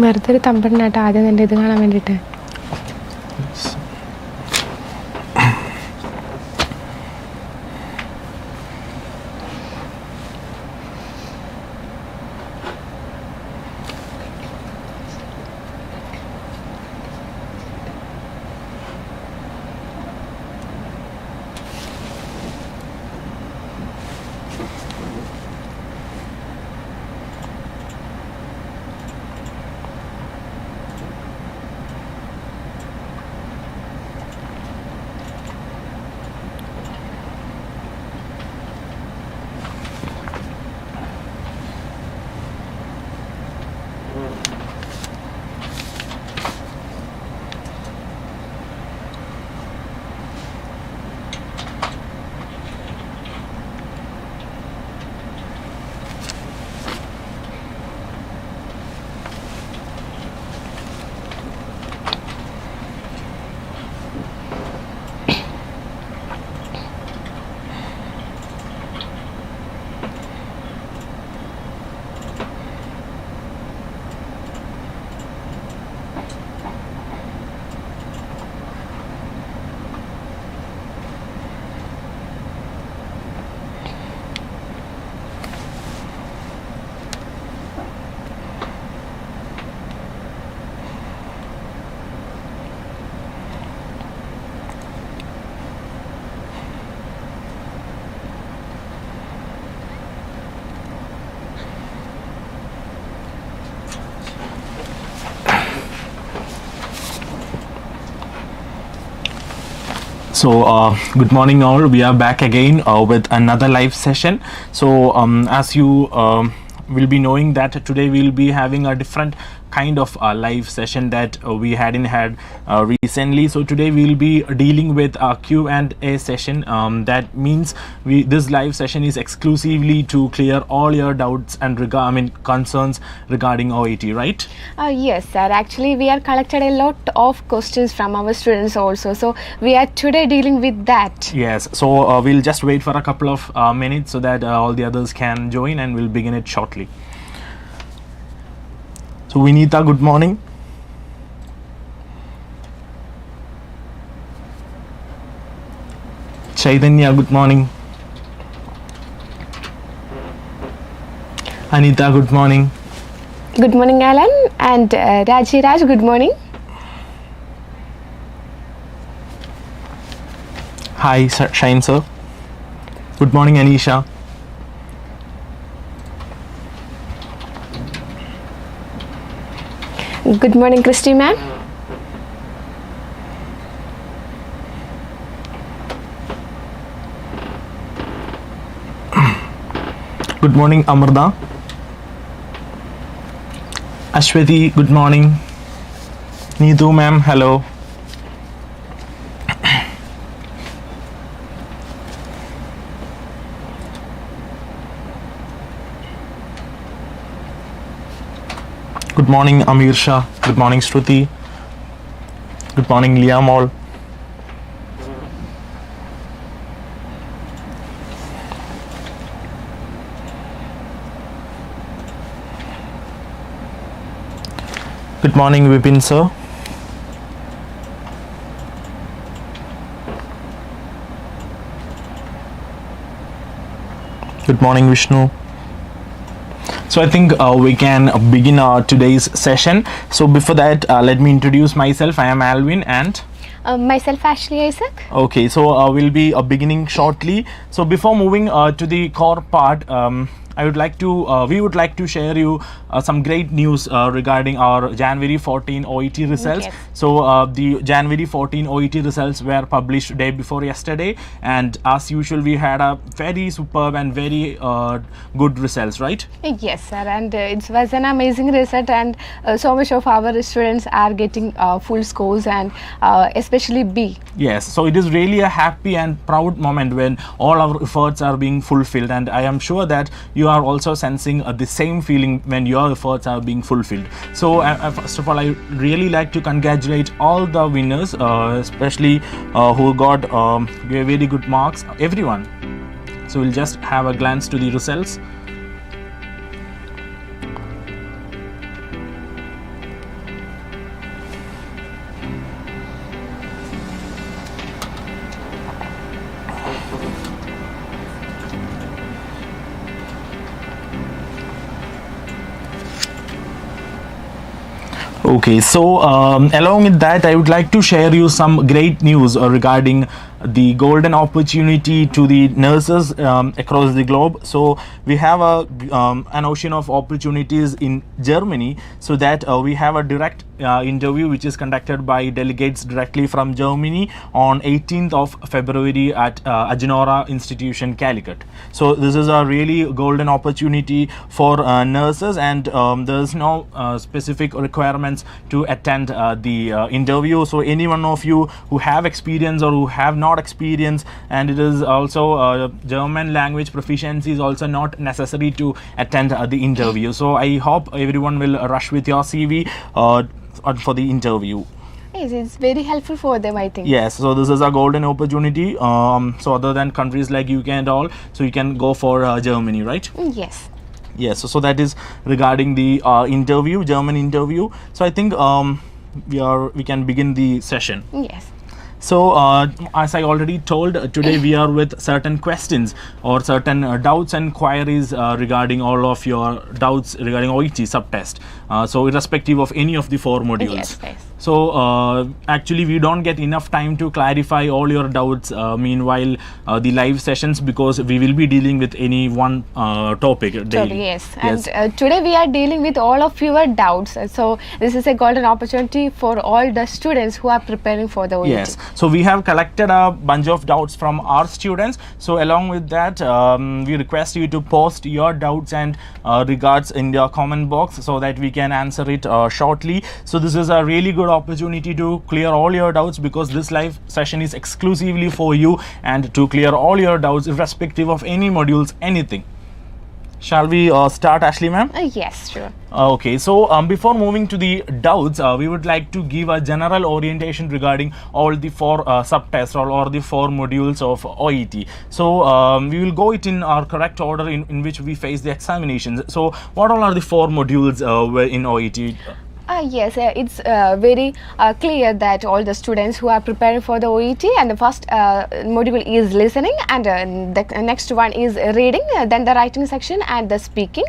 വെറുതെ ഒരു തമ്പടിനായിട്ട് ആദ്യം എൻ്റെ ഇത് കാണാൻ വേണ്ടിയിട്ട്. So good morning all, we are back again with another live session. So as you will be knowing that today we will be having a different kind of live session that we hadn't had recently. So today we will be dealing with a Q&A session. That means this live session is exclusively to clear all your doubts and concerns regarding OET, right? Yes sir, actually we are collected a lot of questions from our students also, so we are today dealing with that. Yes, so we'll just wait for a couple of minutes so that all the others can join, and we'll begin it shortly. So Vinita, good morning. Chaitanya, good morning. Anita, good morning. Good morning Alan, and Raj, good morning. Hi Shine sir. Good morning Anisha. Good morning Christy ma'am. Good morning Amrita. Ashwati, good morning. Neetu ma'am, hello. Good morning Amir Shah. Good morning Shruti. Good morning Leah Mall. Good morning Vipin sir. Good morning Vishnu. So I think we can begin today's session. So before that, let me introduce myself. I am Alvin, and Myself Ashley Isaac. okay, so we'll be beginning shortly. So before moving to the core part, we would like to share you some great news regarding our January 14 OET results. Yes. So the January 14 OET results were published day before yesterday, and as usual we had a very superb and very good results, right? Yes sir, and it was an amazing result, and so much of our students are getting full scores, and especially B. Yes, so it is really a happy and proud moment when all our efforts are being fulfilled, and I am sure that you are also sensing the same feeling when your efforts are being fulfilled. So first of all, I really like to congratulate all the winners, especially who got very good marks, everyone. So we'll just have a glance to the results. Okay, so along with that, I would like to share you some great news regarding the golden opportunity to the nurses across the globe. So we have an ocean of opportunities in Germany, so that we have a direct interview which is conducted by delegates directly from Germany on 18th of February at AJINORAH Institution, Calicut. So this is a really golden opportunity for nurses, and there's no specific requirements to attend the interview. So any one of you who have experience or who have not experience, and it is also German language proficiency is also not necessary to attend the interview. So I hope everyone will rush with your CV for the interview. Yes, it's very helpful for them, I think. Yes, so this is a golden opportunity. So other than countries like UK and all, so you can go for Germany, right? Yes. Yes, so that is regarding the interview, German interview. So I think we can begin the session. Yes. So as I already told, today we are with certain questions or certain doubts and queries regarding all of your doubts regarding OET subtest. So irrespective of any of the 4 modules. Yes, yes. So actually we don't get enough time to clarify all your doubts meanwhile the live sessions, because we will be dealing with any one topic daily. Totally, yes. And today we are dealing with all of your doubts. So this is a golden opportunity for all the students who are preparing for the OET. Yes. So we have collected a bunch of doubts from our students. So along with that, we request you to post your doubts and regards in your comment box so that we can answer it shortly. So this is a really good opportunity to clear all your doubts, because this live session is exclusively for you and to clear all your doubts irrespective of any modules, anything. Shall we start, Ashley ma'am? Yes, sure. Okay, so before moving to the doubts, we would like to give a general orientation regarding all the 4 subtests or the 4 modules of OET. So we will go it in our correct order in which we face the examinations. So what all are the 4 modules in OET? Yes, it's very clear that all the students who are preparing for the OET, and the first module is listening, and the next one is reading, then the writing section and the speaking.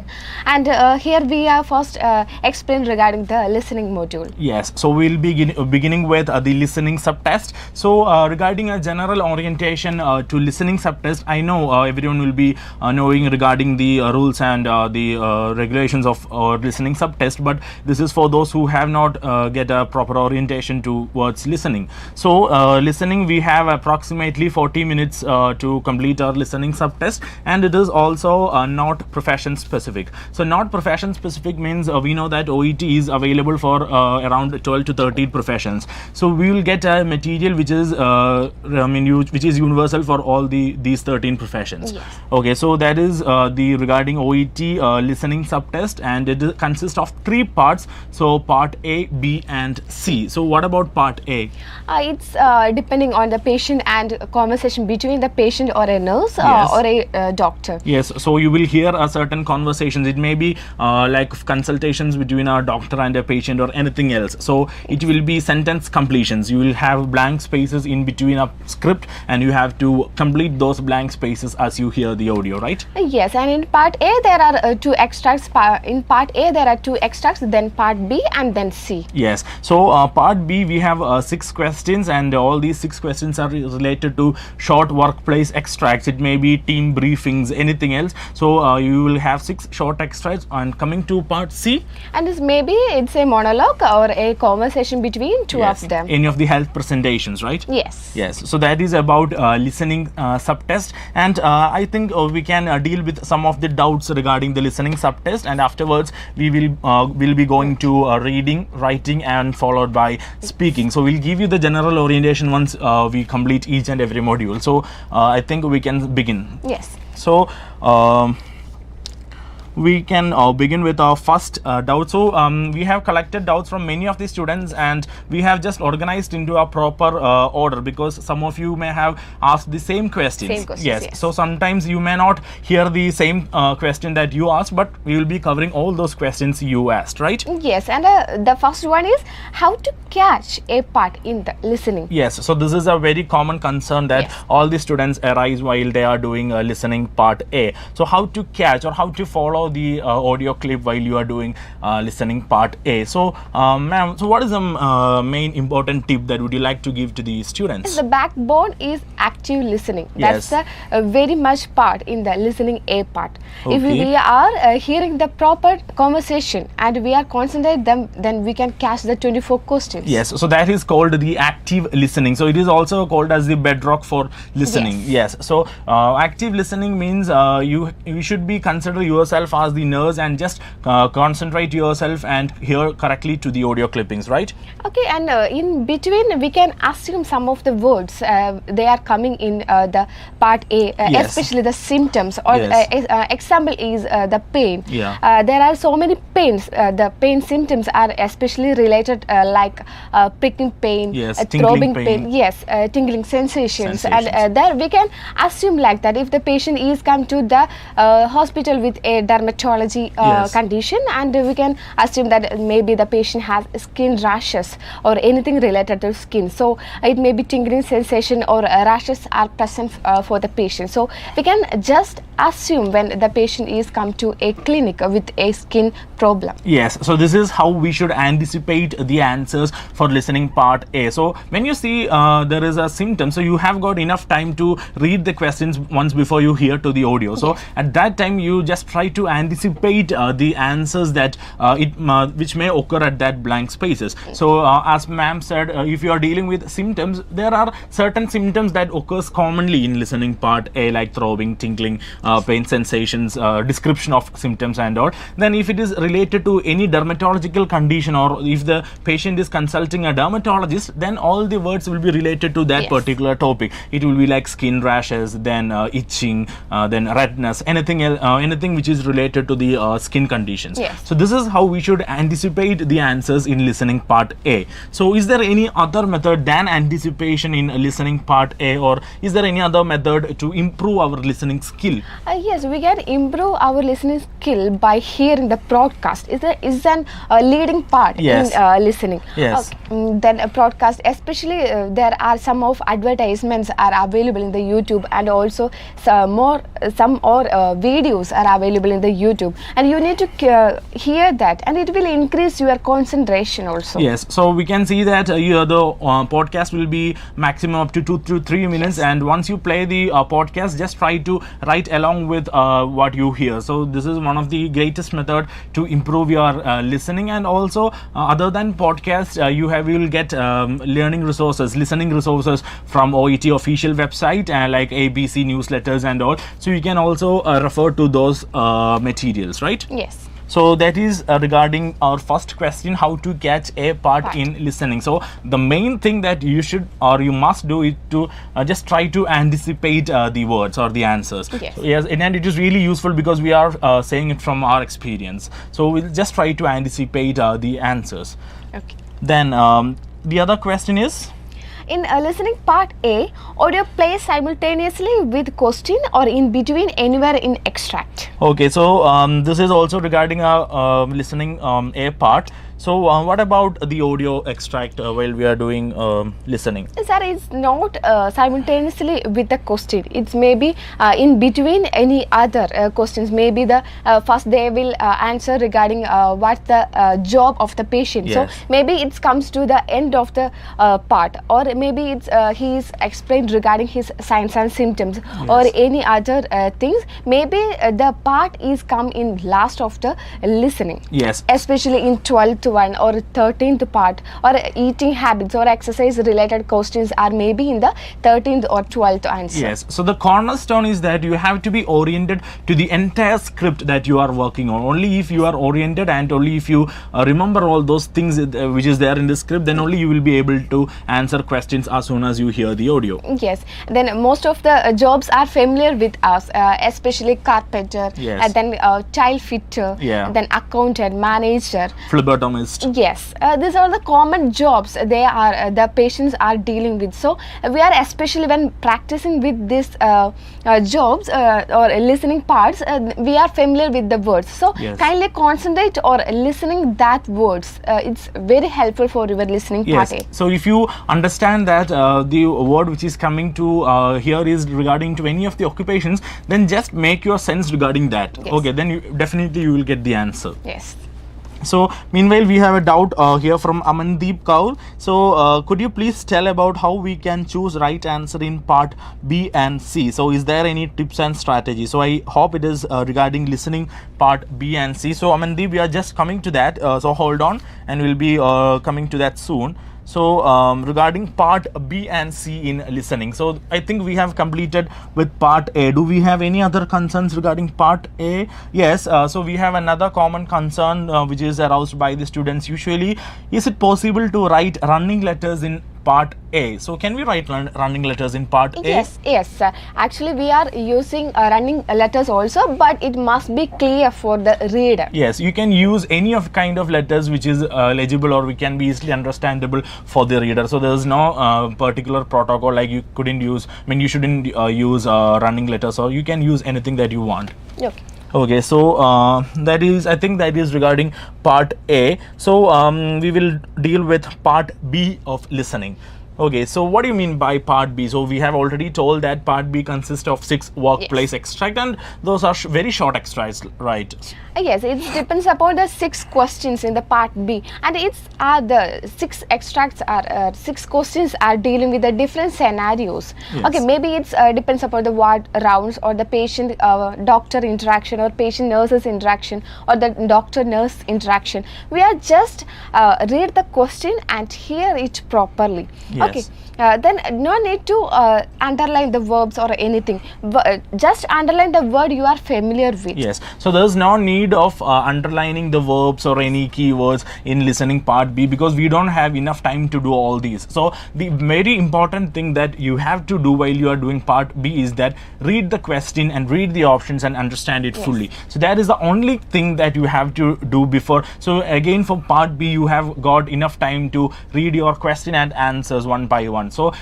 And here we are first explain regarding the listening module. Yes, so we'll be beginning with the listening subtest. So regarding a general orientation to listening subtest, I know everyone will be knowing regarding the rules and the regulations of listening subtest, but this is for those who have not get a proper orientation towards listening. So listening, we have approximately 40 minutes to complete our listening subtest, and it is also not profession specific. So not profession specific means we know that OET is available for around 12 to 13 professions. So we will get a material which is which is universal for all these 13 professions. Yes. Okay, so that is the regarding OET listening subtest, and it consists of 3 parts. So part A, B and C. So what about part A? It's depending on the patient and conversation between the patient or a nurse Yes. or a doctor. Yes, so you will hear a certain conversations. It may be like consultations between a doctor and a patient or anything else. So it will be sentence completions. You will have blank spaces in between a script, and you have to complete those blank spaces as you hear the audio, right? Yes, and in part A there are 2 extracts. In part A there are 2 extracts, then part B and then C. Yes, so part B we have 6 questions, and all these 6 questions are related to short workplace extracts. It may be team briefings, anything else. So you will have 6 short extracts. And coming to part C, And this maybe it's a monologue or a conversation between 2 yes, of them. any of the health presentations, right? Yes. Yes, so that is about listening subtest, and I think we can deal with some of the doubts regarding the listening subtest, and afterwards we will be going to reading, writing and followed by speaking. So we'll give you the general orientation once we complete each and every module. So I think we can begin. Yes. So we can begin with our first doubt. So we have collected doubts from many of the students, and we have just organized into a proper order, because some of you may have asked the same questions. Same questions, yes. yes. So sometimes you may not hear the same question that you asked, but we will be covering all those questions you asked, right? Yes, and the first one is how to catch a part in the listening. Yes, so this is a very common concern that Yes. all the students arise while they are doing listening part A. So how to catch or how to follow the audio clip while you are doing listening part A. So, ma'am, so what is the main important tip that would you like to give to the students? The backbone is active listening. Yes. That's the very much part in the listening A part. If Okay. we are hearing the proper conversation and we are concentrating them, then we can catch the 24 questions. Yes, so that is called the active listening. So it is also called as the bedrock for listening. Yes. So active listening means you should be consider yourself as the nurse and just concentrate yourself and hear correctly to the audio clippings, right? Okay, and in between we can assume some of the words they are coming in the part A, Yes. especially the symptoms or Yes. example is the pain. Yeah. There are so many pains. The pain symptoms are especially related like pricking pain, Yes, throbbing tingling pain. pain. Yes, tingling sensations. And Sensations. there we can assume like that if the patient is come to the hospital with a dermatology Yes. condition, and we can assume that maybe the patient has skin rashes or anything related to skin. So it may be tingling sensation or rashes are present for the patient. So we can just assume when the patient is come to a clinic with a skin problem. Yes, so this is how we should anticipate the answers for listening part A. So when you see there is a symptom, so you have got enough time to read the questions once before you hear to the audio. So at that time you just try to anticipate the answers that which may occur at that blank spaces. So as ma'am said, if you are dealing with symptoms, there are certain symptoms that occurs commonly in listening part A, like throbbing, tingling, pain sensations, description of symptoms and all. Then if it is related to any dermatological condition, or if the patient is consulting a dermatologist, then all the words will be related to that Yes. particular topic. It will be like skin rashes, then itching, then redness, anything which is related to the skin conditions. Yes. So this is how we should anticipate the answers in listening part A. So is there any other method than anticipation in listening part A, or is there any other method to improve our listening skill? Yes, we can improve our listening skill by hearing the broadcast. Is an leading part Yes. in listening. Yes. Then a broadcast, especially there are some of advertisements are available in the YouTube, and also some videos are available in the YouTube, and you need to hear that, and it will increase your concentration also. Yes, so we can see that the podcast will be maximum up to 2 to 3 minutes, and once you play the podcast, just try to write along with what you hear. So this is one of the greatest method to improve your listening. And also other than podcast, you will get learning resources, listening resources from OET official website, like ABC newsletters and all. So you can also refer to those materials, right? Yes. So that is regarding our first question, how to catch a part in listening. So the main thing that you should or you must do is to just try to anticipate the words or the answers. Yes. So, yes, and it is really useful because we are saying it from our experience. So we'll just try to anticipate the answers. Okay. Then the other question is? In listening part A, audio plays simultaneously with question or in between anywhere in extract. Okay, so this is also regarding our listening A part. So what about the audio extract while we are doing listening? Sir, it's not simultaneously with the question. It's maybe in between any other questions. Maybe the first they will answer regarding what's the job of the patient. Yes. So maybe it comes to the end of the part, or maybe it's he is explained regarding his signs and symptoms, or any other things. Maybe the part is come in last of the listening. Yes. Especially in 12th one or 13th part, or eating habits or exercise related questions are maybe in the 13th or 12th answer. Yes, so the cornerstone is that you have to be oriented to the entire script that you are working on. Only if you are oriented and only if you remember all those things which is there in the script, then only you will be able to answer questions as soon as you hear the audio. Yes, then most of the jobs are familiar with us, especially carpenter, Yes. then child fitter, Yeah. then accountant, manager. Phlebotomist. missed? Yes, these are the common jobs they are the patients are dealing with. So we are, especially when practicing with these jobs or listening parts, we are familiar with the words. So Yes. kindly concentrate or listening that words. It's very helpful for your listening Yes. part. So if you understand that the word which is coming to here is regarding to any of the occupations, then just make your sense regarding that. Yes. Okay, then definitely you will get the answer. Yes. So meanwhile, we have a doubt here from Amandeep Kaur. So could you please tell about how we can choose right answer in part B and C? So is there any tips and strategy? So I hope it is regarding listening part B and C. So Amandeep, we are just coming to that. So hold on, and we'll be coming to that soon. So regarding part B and C in listening, so I think we have completed with part A. Do we have any other concerns regarding part A? Yes, so we have another common concern which is aroused by the students usually. Is it possible to write running letters in part A? So can we write running letters in part A? Yes. Actually, we are using running letters also, but it must be clear for the reader. Yes, you can use any of kind of letters which is legible or we can be easily understandable for the reader. So there is no particular protocol like you couldn't use. I mean, you shouldn't use running letters, or you can use anything that you want. Okay. Okay, so that is, I think that is regarding part A. So we will deal with part B of listening. Okay, so what do you mean by part B? So we have already told that part B consists of 6 workplace extract, and those are very short extracts, right? Yes, it depends upon the 6 questions in the part B, and it's the 6 extracts are 6 questions are dealing with the different scenarios. Yes. Okay, maybe it's depends upon the ward rounds or the patient doctor interaction or patient nurses interaction or the doctor nurse interaction. We are just read the question and hear it properly. Yes. Okay. Then no need to underline the verbs or anything. Just underline the word you are familiar with. Yes, so there's no need of underlining the verbs or any keywords in listening part B, because we don't have enough time to do all these. So the very important thing that you have to do while you are doing part B is that read the question and read the options and understand it fully. So that is the only thing that you have to do before. So again, for part B, you have got enough time to read your question and answers one by one. So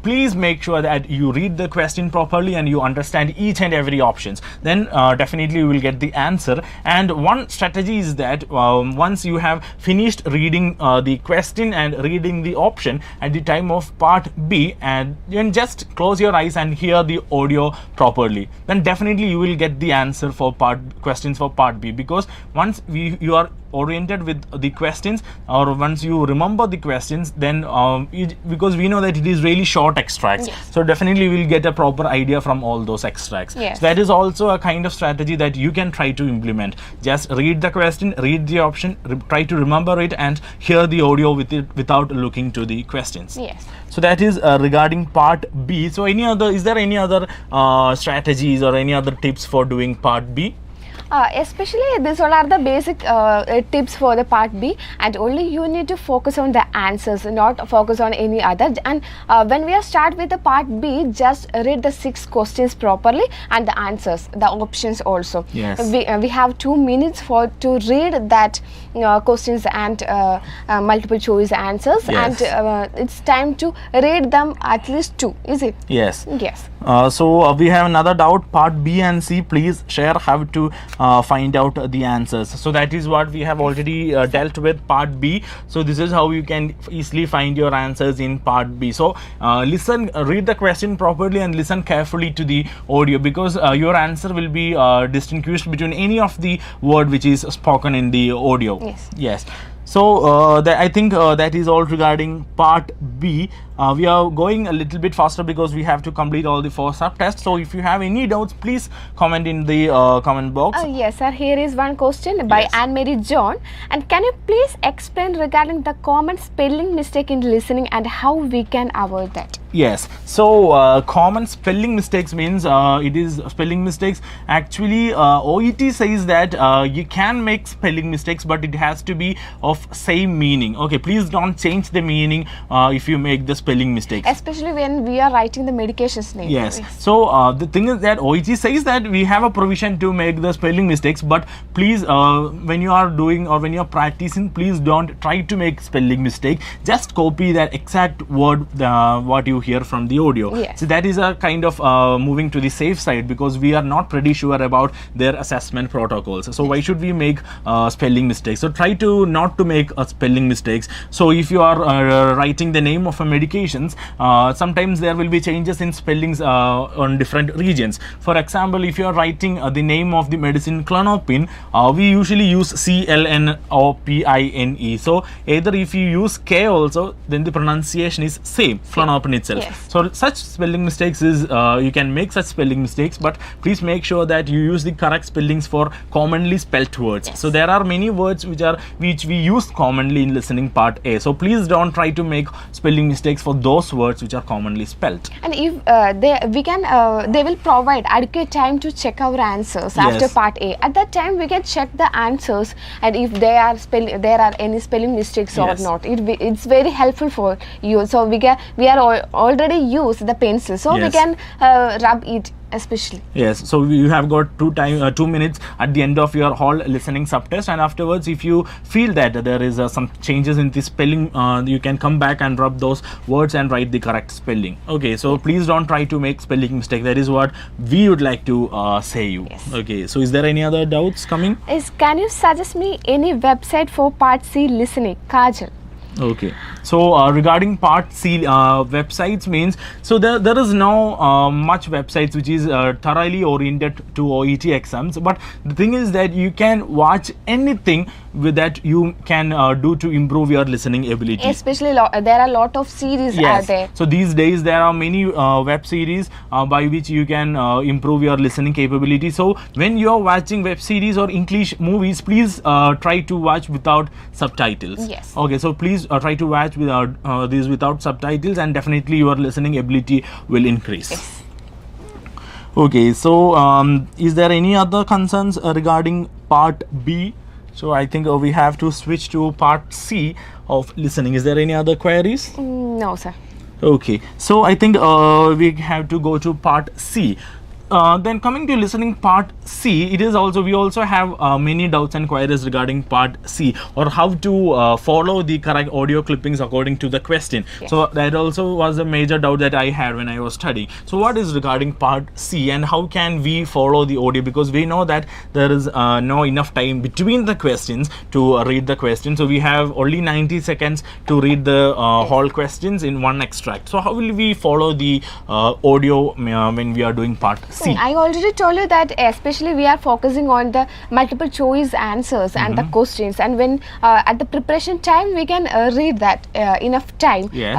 please make sure that you read the question properly and you understand each and every options. Then definitely you will get the answer. And one strategy is that once you have finished reading the question and reading the option at the time of part B, and then just close your eyes and hear the audio properly, then definitely you will get the answer for questions for part B. Because once you are oriented with the questions, or once you remember the questions, then because we know that it is really short extracts, so definitely we will get a proper idea from all those extracts. So that is also a kind of strategy that you can try to implement. Just read the question, read the option, try to remember it, and hear the audio with it without looking to the questions. So that is regarding part B. So is there any other strategies or any other tips for doing part B? Especially these all are the basic tips for the part B, and only you need to focus on the answers, not focus on any other. And when we start with the part B, just read the 6 questions properly and the answers, the options also. We have 2 minutes to read that questions and multiple choice answers, and it's time to read them at least 2, is it? Yes. So we have another doubt, part B and C. Please share how to find out the answers. So that is what we have already dealt with part B. So this is how you can easily find your answers in part B. So read the question properly and listen carefully to the audio, because your answer will be distinguished between any of the word which is spoken in the audio. Yes. So I think that is all regarding part B. We are going a little bit faster because we have to complete all the 4 subtests. So if you have any doubts, please comment in the comment box. Yes, sir. Here is one question by Anne-Marie John. And can you please explain regarding the common spelling mistake in listening and how we can avoid that? Yes. So common spelling mistakes means it is spelling mistakes. Actually, OET says that you can make spelling mistakes, but it has to be of same meaning. Okay, please don't change the meaning if you make the spelling spelling mistakes. Especially when we are writing the medication's name. Yes. So the thing is that OET says that we have a provision to make the spelling mistakes, but please, when you are doing or when you are practicing, please don't try to make spelling mistake. Just copy that exact word what you hear from the audio. Yes. So that is a kind of moving to the safe side, because we are not pretty sure about their assessment protocols. So why should we make spelling mistakes? So try to not to make spelling mistakes. So if you are writing the name of a medications, sometimes there will be changes in spellings on different regions. For example, if you are writing the name of the medicine clonopin, we usually use CLNOPINE. So either if you use K also, then the pronunciation is same, clonopin itself. Yes. So such spelling mistakes is you can make such spelling mistakes, but please make sure that you use the correct spellings for commonly spelt words. Yes. So there are many words which we use commonly in listening part A. So please don't try to make spelling mistakes for those words which are commonly spelt. And if they will provide adequate time to check our answers after Yes. part A. At that time, we can check the answers, and if there are any spelling mistakes or Yes. not. It's very helpful for you. So we are already used the pencil, so we Yes. can rub it especially. Yes, so you have got 2 minutes at the end of your whole listening subtest, and afterwards if you feel that there is some changes in the spelling, you can come back and rub those words and write the correct spelling. Okay, so please don't try to make spelling mistake. That is what we would like to say you. Yes. Okay, so is there any other doubts coming? Can you suggest me any website for part C listening? Kajal. Okay, so regarding part C websites means, so there is no much websites which is thoroughly oriented to OET exams, but the thing is that you can watch anything with that you can do to improve your listening ability. Especially there are a lot of series out there. So these days there are many web series by which you can improve your listening capability. So when you are watching web series or English movies, please try to watch without subtitles. Yes. Okay, so please try to watch without these without subtitles, and definitely your listening ability will increase. Yes. Okay, so is there any other concerns regarding part B? So I think we have to switch to part C of listening. Is there any other queries? No, sir. Okay, so I think we have to go to part C. Then coming to listening part C, it is also, we also have many doubts and queries regarding part C, or how to follow the correct audio clippings according to the question. Yes. So that also was a major doubt that I had when I was studying. So what is regarding part C, and how can we follow the audio, because we know that there is no enough time between the questions to read the question. So we have only 90 seconds to read the whole questions in one extract. So how will we follow the audio when we are doing part C? I already told you that especially we are focusing on the multiple choice answers and the questions, and when at the preparation time we can read that enough time. Yes.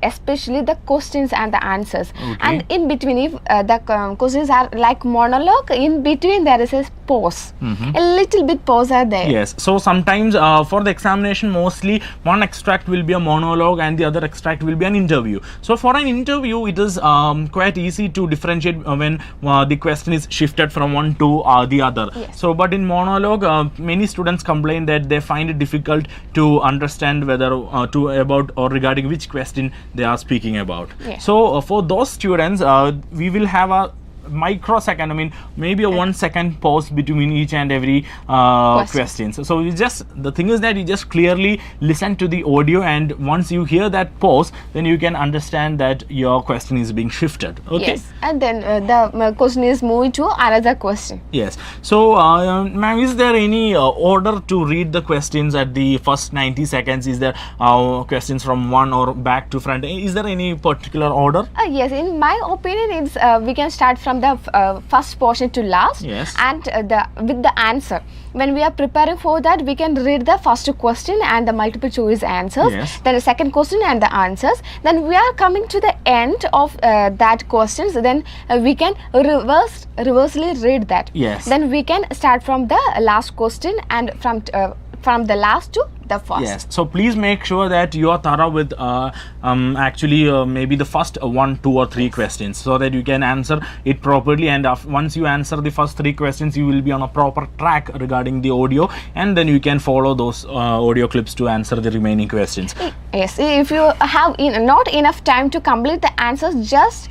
Especially the questions and the answers. Okay. And in between, if the questions are like monologue, in between there is a pause. A little bit pause are there. Yes, so sometimes for the examination, mostly one extract will be a monologue and the other extract will be an interview. So for an interview, it is quite easy to differentiate when the question is shifted from one to the other. Yes. So but in monologue, many students complain that they find it difficult to understand whether about or regarding which question they are speaking about. Yes. So for those students, we will have a microsecond, I mean maybe a 1 second pause between each and every questions. So you just, the thing is that you just clearly listen to the audio, and once you hear that pause, then you can understand that your question is being shifted. Okay. Yes. And then the question is moving to another question. Yes. So ma'am, is there any order to read the questions at the first 90 seconds? Is there questions from one or back to front? Is there any particular order? Yes, in my opinion, it's we can start from the first portion to last. Yes. And with the answer. When we are preparing for that, we can read the first question and the multiple choice answers. Yes. Then the second question and the answers. Then we are coming to the end of that questions. Then we can reversely read that. Yes. Then we can start from the last question and from the last to the first. Yes. So please make sure that you are thorough with maybe the first 1, 2 or 3 questions, so that you can answer it properly. And once you answer the first 3 questions, you will be on a proper track regarding the audio, and then you can follow those audio clips to answer the remaining questions. Yes, if you have not enough time to complete the answers, just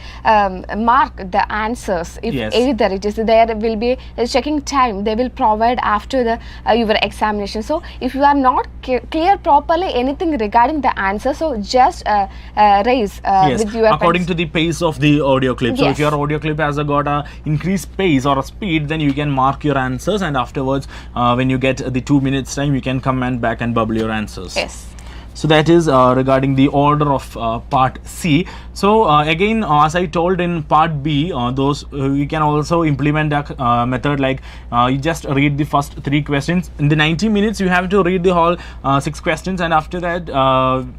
mark the answers. If either it is there will be a checking time they will provide after the your examination. So if you are not clear properly anything regarding the answer, so just raise with your according to the pace of the audio clip. So if Yes. your audio clip has got a increased pace or a speed, then you can mark your answers, and afterwards when you get the 2 minutes time, you can come and back and bubble your answers. Yes. So that is regarding the order of part C. So again, as I told in part B, those you can also implement a method like you just read the first 3 questions. In the 90 minutes, you have to read the whole 6 questions, and after that,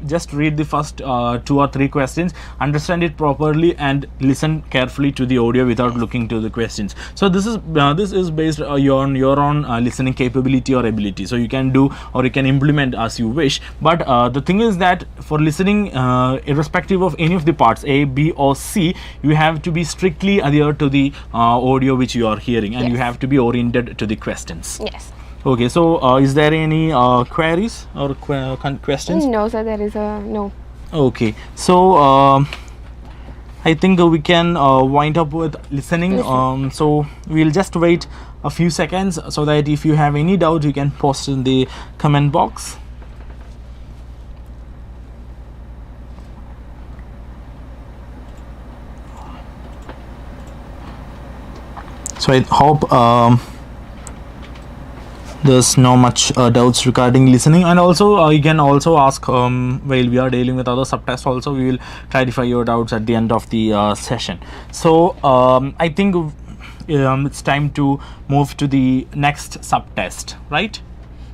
just read the first 2 or 3 questions, understand it properly, and listen carefully to the audio without looking to the questions. So this is based on your own listening capability or ability. So you can do or you can implement as you wish, but the thing is that for listening, irrespective of any of the parts A, B or C, you have to be strictly adhere to the audio which you are hearing, and you have to be oriented to the questions. Yes. Okay, so is there any queries or questions? No, sir, there is a no. Okay, so I think we can wind up with listening. So we'll just wait a few seconds so that if you have any doubt, you can post in the comment box. So I hope there's no much doubts regarding listening, and also you can also ask while we are dealing with other subtests. Also, we will clarify your doubts at the end of the session. So I think it's time to move to the next subtest, right?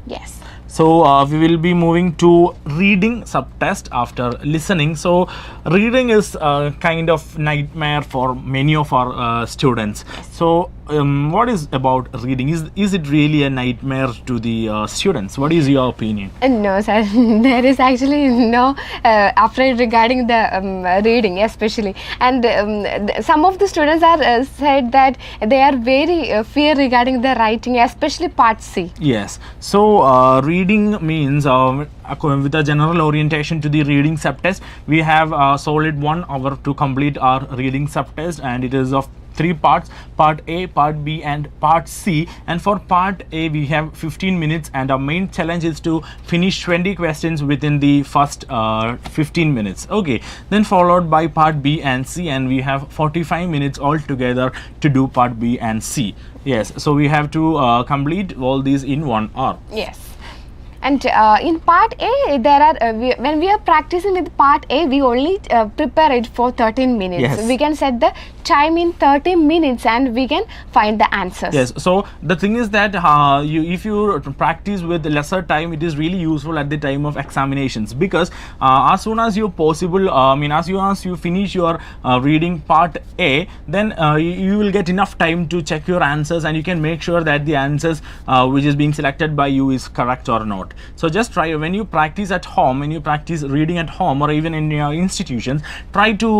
Yes. So we will be moving to reading subtest after listening. So reading is a kind of nightmare for many of our students. So what is about reading? Is it really a nightmare to the students? What is your opinion? No, sir. There is actually no afraid regarding the reading, especially. And some of the students are said that they are very fear regarding the writing, especially part C. Yes. So reading means with a general orientation to the reading subtest, we have a solid 1 hour to complete our reading subtest, and it is of 3 parts: part A, part B and part C. And for part A, we have 15 minutes, and our main challenge is to finish 20 questions within the first 15 minutes. Okay, then followed by part B and C, and we have 45 minutes altogether to do part B and C. Yes, so we have to complete all these in 1 hour. Yes. And in part A, there are when we are practicing with part A, we only prepare it for 13 minutes. Yes. We can set the time in 30 minutes and we can find the answers. Yes, so the thing is that if you practice with lesser time, it is really useful at the time of examinations, because as soon as you possible, as soon as you finish your reading part A, then you will get enough time to check your answers, and you can make sure that the answers which is being selected by you is correct or not. So just try, when you practice at home, when you practice reading at home or even in your institutions, try to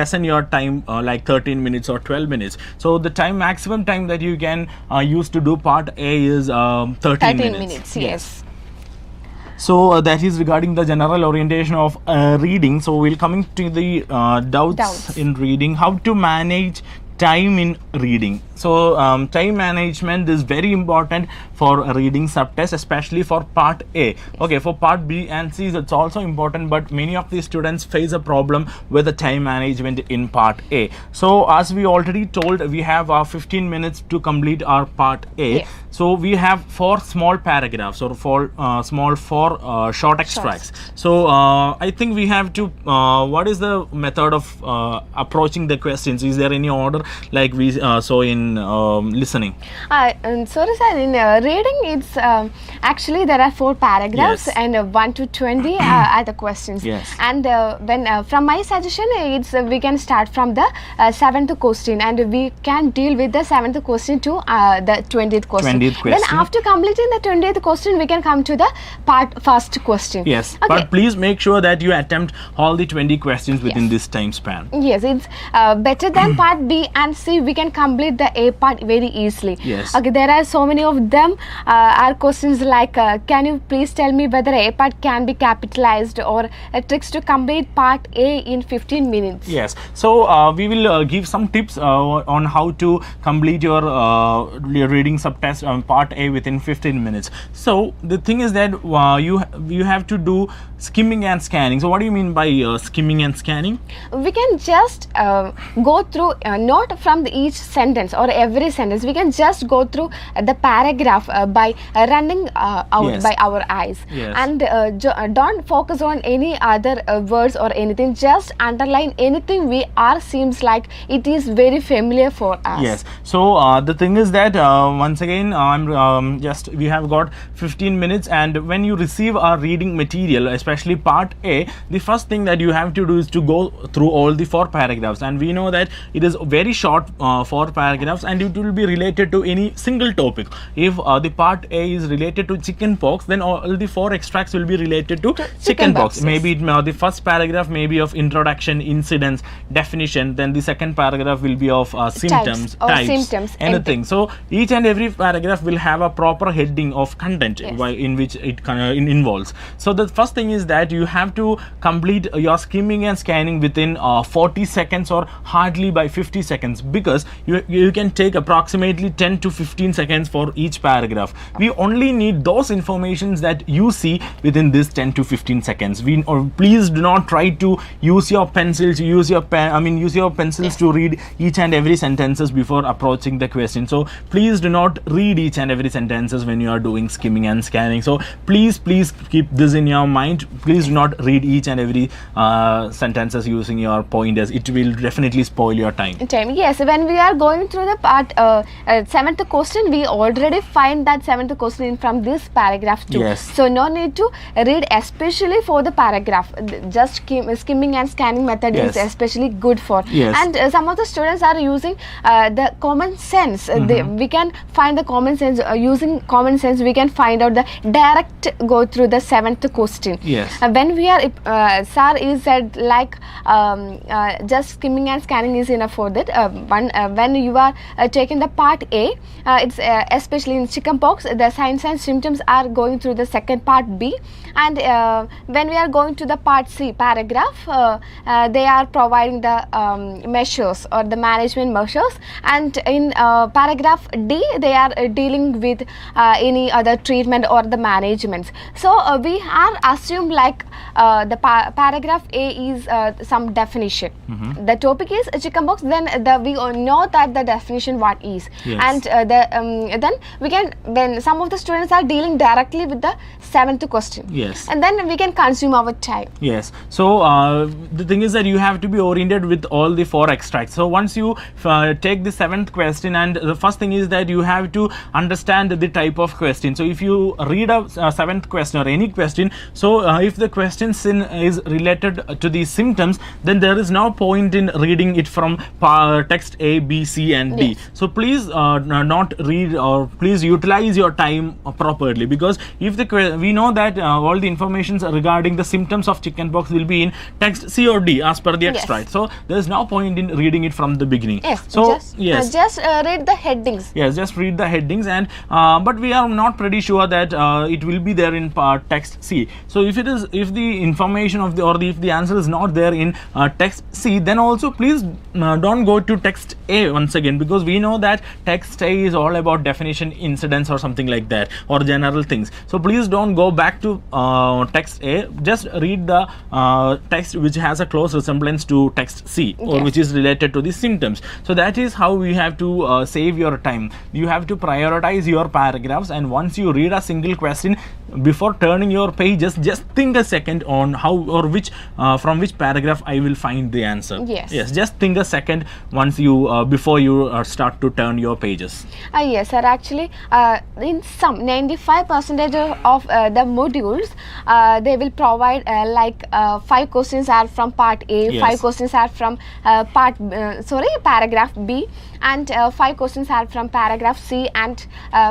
lessen your time like 13 minutes or 12 minutes. So the maximum time that you can use to do part A is 13 minutes. Yes. So that is regarding the general orientation of reading. So we'll coming to the doubts in reading. How to manage time in reading. So time management is very important for a reading subtest, especially for part A. Okay, for part B and C it's also important, but many of the students face a problem with the time management in part A. So as we already told, we have 15 minutes to complete our part A. Yes. So we have 4 small paragraphs or 4 short extracts. So I think we have to what is the method of approaching the questions? Is there any order like we saw in listening? Sorry, sir, in reading, it's actually there are 4 paragraphs Yes. and 1 to 20 are the questions. Yes. And when from my suggestion, it's we can start from the 7th question, and we can deal with the 7th question to the 20th question. 20th Then question. after completing the 20th question, we can come to the first question. Yes, Okay. but please make sure that you attempt all the 20 questions within Yes. this time span. Yes, it's better than part B and C. We can complete the A part very easily. Yes. Okay, there are so many of them. Are questions like, can you please tell me whether A part can be capitalized, or tricks to complete part A in 15 minutes. Yes, so we will give some tips on how to complete your reading subtest part A within 15 minutes. So the thing is that you have to do skimming and scanning. So what do you mean by skimming and scanning? We can just go through not from each sentence or every sentence. We can just go through the paragraph by running out Yes. by our eyes. Yes. And don't focus on any other words or anything. Just underline anything we are seems like it is very familiar for us. Yes, so the thing is that once again we have got 15 minutes, and when you receive our reading material, especially part A, the first thing that you have to do is to go through all the 4 paragraphs, and we know that it is very short 4 paragraphs, and it will be related to any single topic. If the part A is related to chicken pox, then all the 4 extracts will be related to chicken pox. yes. Maybe the first paragraph may be of introduction, incidents, definition, then the second paragraph will be of symptoms, or types, symptoms, anything. So each and every paragraph will have a proper heading of content Yes. in which it involves. So the first thing is that you have to complete your skimming and scanning within 40 seconds or hardly by 50 seconds, because you can take approximately 10 to 15 seconds for each paragraph. We only need those informations that you see within this 10 to 15 seconds. Please do not try to use your pencils, use your pencils to read each and every sentences before approaching the question. So please do not read each and every sentences when you are doing skimming and scanning. So please keep this in your mind. Please do not read each and every sentences using your pointers. It will definitely spoil your time. Yes, when we are going through the part 7th question, we already find that 7th question from this paragraph too. Yes. So no need to read especially for the paragraph. Just skimming and scanning method Yes. is especially good for. Yes. And some of the students are using the common sense. We can find the common sense. Using common sense, we can find out the direct go through the 7th question. Yes. When we are sir is said like just skimming and scanning is enough for that. When you are taking the part A, it's especially in chickenpox, the signs and symptoms are going through the second part B, and when we are going to the part C paragraph, they are providing the measures or the management measures, and in paragraph D they are dealing with any other treatment or the management. So we are assumed like the paragraph A is some definition. The topic is chickenpox, then we all know that the definition what is. Yes. And then we can, when some of the students are dealing directly with the 7th question. Yes. And then we can consume our time. Yes. So the thing is that you have to be oriented with all the 4 extracts. So once you take the 7th question, and the first thing is that you have to understand the type of question. So if you read a 7th question or any question, so if the question is related to the symptoms, then there is no point in reading it from text A, B, C and D. Yes. So please not read, or please utilize your time properly, because if we know that all the information regarding the symptoms of chickenpox will be in text C or D as per the Yes. extract. So there is no point in reading it from the beginning. Yes. So just read the headings. yes, just read the headings, and but we are not pretty sure that it will be there in text C. So if the information of if the answer is not there in text C, then also please don't go to text A once again, because we know that text A is all about definition, incidents or something like that, or general things. So please don't go back to text A. Just read the text which has a close resemblance to text C, or Yes. which is related to the symptoms. So that is how we have to save your time. You have to prioritize your paragraphs, and once you read a single question, before turning your pages, just think a second on how or which from which paragraph I will find the answer. Yes. Just think a second once you before you start to turn your pages. Yes, sir. Actually, in some 95% of the modules, they will provide like 5 questions are from part A, Yes. 5 questions are from paragraph B, and 5 questions are from paragraph C, and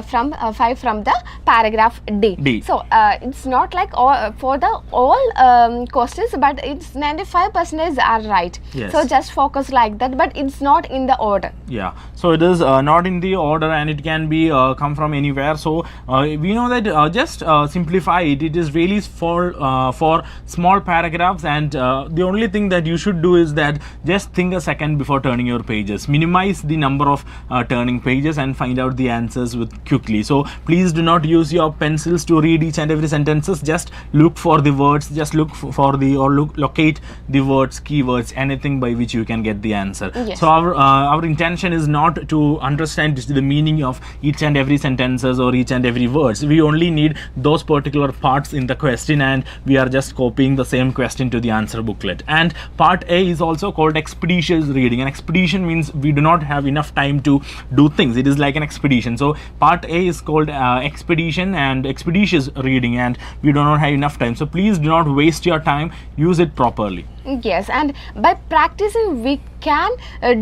from 5 from the paragraph D. So it's not like for the all questions, but it's 95% are right. Yes. So just focus like that, but it's not in the order. Yeah, so it is not in the order, and it can be come from anywhere. So we know that just simplify it. It is really for small paragraphs, and the only thing that you should do is that just think a second before turning your pages. Minimize the number of turning pages and find out the answers with quickly. So please do not use your pencils to read each and every sentences. Just look for the words. Just look for the locate the words, keywords, anything by which you can get the answer. Yes. So our intention is not to understand the meaning of each and every sentences or each and every words. We only need those particular parts in the question, and we are just copying the same question to the answer booklet. And part A is also called expeditious reading. An expedition means we do not have enough time to do things. It is like an expedition. So part A is called expedition and expeditious reading, and we do not have enough time. So please do not waste your time. Use it properly. Yes, and by practicing we can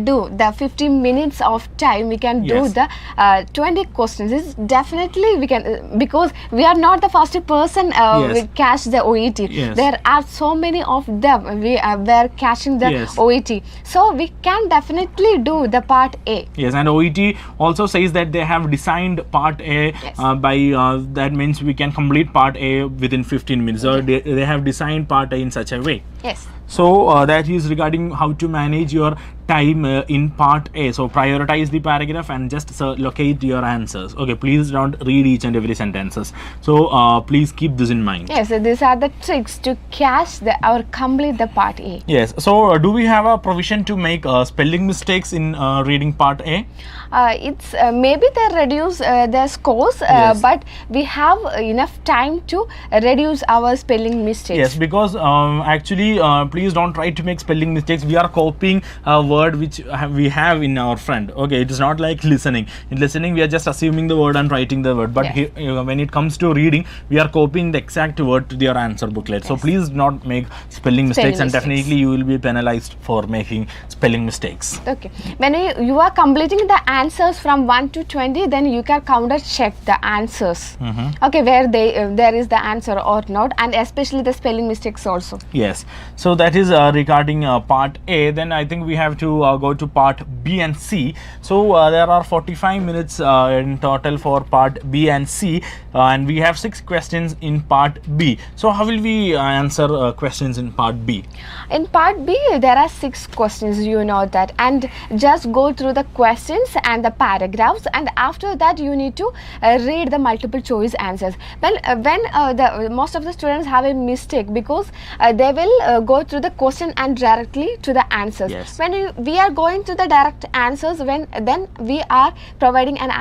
do the 15 minutes of time. We can do Yes. the 20 questions. It's definitely we can because we are not the first person Yes. we catch the OET. Yes. There are so many of them. We were catching the Yes. OET, so we can definitely do the part A. Yes, and OET also says that they have designed part A. Yes. That means we can complete part A within 15 minutes. So they have designed part A in such a way. Yes. So that is regarding how to manage your time in part A. So prioritize the paragraph and just locate your answers. Okay, please don't read each and every sentences. So please keep this in mind. Yes, so these are the tricks to catch or complete the part A. Yes. So do we have a provision to make spelling mistakes in reading part A? It's maybe they reduce their scores, Yes. but we have enough time to reduce our spelling mistakes. Yes, because actually please don't try to make spelling mistakes. We are copying a word which we have in our front. Okay, it is not like listening. In listening we are just assuming the word and writing the word, but Yes. here, when it comes to reading, we are copying the exact word to your answer booklet. So Yes. please not make spelling mistakes, and mistakes. definitely you will be penalized for making spelling mistakes. Okay, when you are completing the answers from 1 to 20, then you can counter check the answers. Okay, where there is the answer or not, and especially the spelling mistakes also. Yes, so that is regarding part A. Then I think we have to go to part B and C. So there are 45 minutes in total for part B and C, and we have 6 questions in part B. So how will we answer questions in part B? In part B, there are 6 questions, you know that, and just go through the questions and the paragraphs, and after that you need to read the multiple choice answers. Well, when the most of the students have a mistake because they will go through the question and directly to the answers. Yes. When we are going to the direct answers, then we are providing an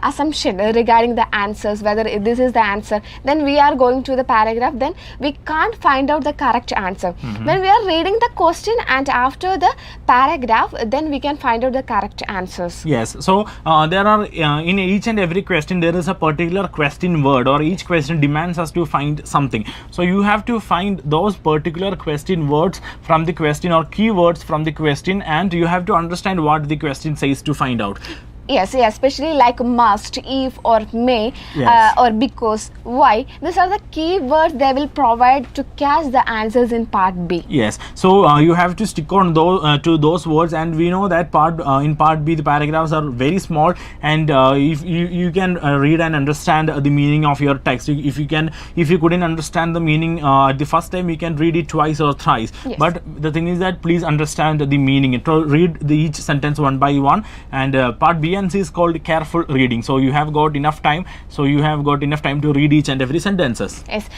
assumption regarding the answers, whether this is the answer. Then we are going to the paragraph, then we can't find out the correct answer. When we are reading the question and after the paragraph, then we can find out the correct answers. Yes, so there are in each and every question there is a particular question word, or each question demands us to find something. So you have to find those particular question words from the question, or keywords from the question, and you have to understand what the question says to find out. Yes, especially like must, if, or may, Yes. or because, why. These are the key words they will provide to catch the answers in part B. Yes, so you have to stick on to those words, and we know that in part B the paragraphs are very small, and if you can read and understand the meaning of your text. If you couldn't understand the meaning the first time, you can read it twice or thrice. Yes. But the thing is that please understand the meaning. Read each sentence one by one, and part B and C is called careful reading. So you have got enough time. So you have got enough time to read each and every sentences. Yes,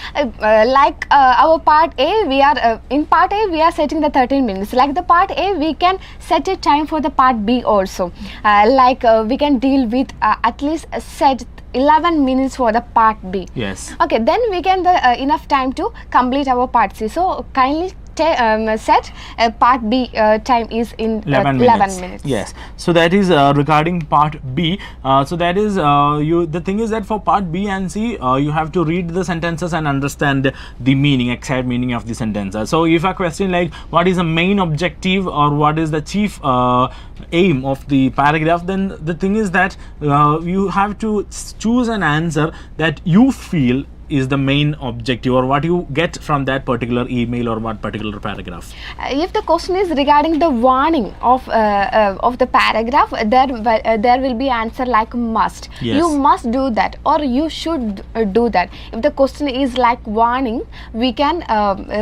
like our part A, we are in part A we are setting the 13 minutes. Like the part A, we can set a time for the part B also. We can deal with at least set 11 minutes for the part B. Yes. Okay, then we can enough time to complete our part C. So kindly set part B time is in 11 minutes. Yes, so that is regarding part B. So that is the thing is that for part B and C you have to read the sentences and understand the meaning, exact meaning of the sentences. So if a question like what is the main objective or what is the chief aim of the paragraph, then the thing is that you have to choose an answer that you feel is the main objective or what you get from that particular email or what particular paragraph. If the question is regarding the warning of the paragraph, there will be answer like must. Yes. You must do that or you should do that. If the question is like warning, we can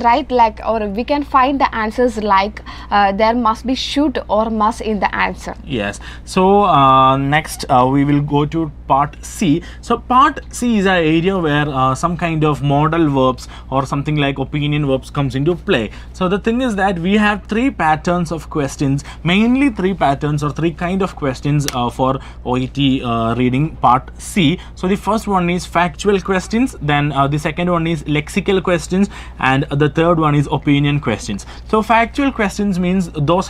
write like, or we can find the answers like there must be should or must in the answer. Yes. So next we will go to part C. So part C is an area where some kind of modal verbs or something like opinion verbs comes into play. So the thing is that we have three patterns of questions, mainly three patterns or three kind of questions for OET reading part C. So the first one is factual questions, then the second one is lexical questions, and the third one is opinion questions. So factual questions means those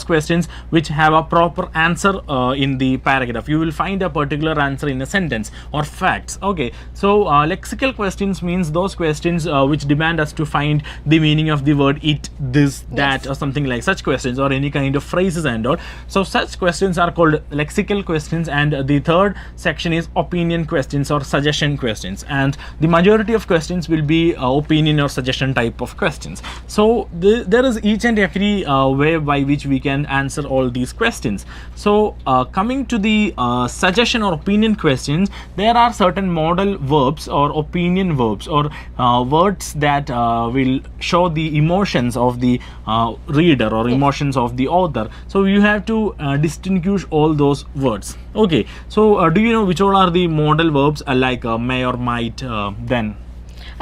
questions which have a proper answer in the paragraph. You will find a particular answer in a sentence or facts. Okay, so lexical questions means those questions which demand us to find the meaning of the word it, this, that, or something like such questions, or any kind of phrases and all. So such questions are called lexical questions. And the third section is opinion questions or suggestion questions, and the majority of questions will be opinion or suggestion type of questions. So there is each and every way by which we can answer all these questions. So coming to the suggestion or opinion questions, there are certain modal verbs or opinion verbs or words that will show the emotions of the reader or emotions of the author. So you have to distinguish all those words. Okay, so do you know which all are the modal verbs like may or might, then?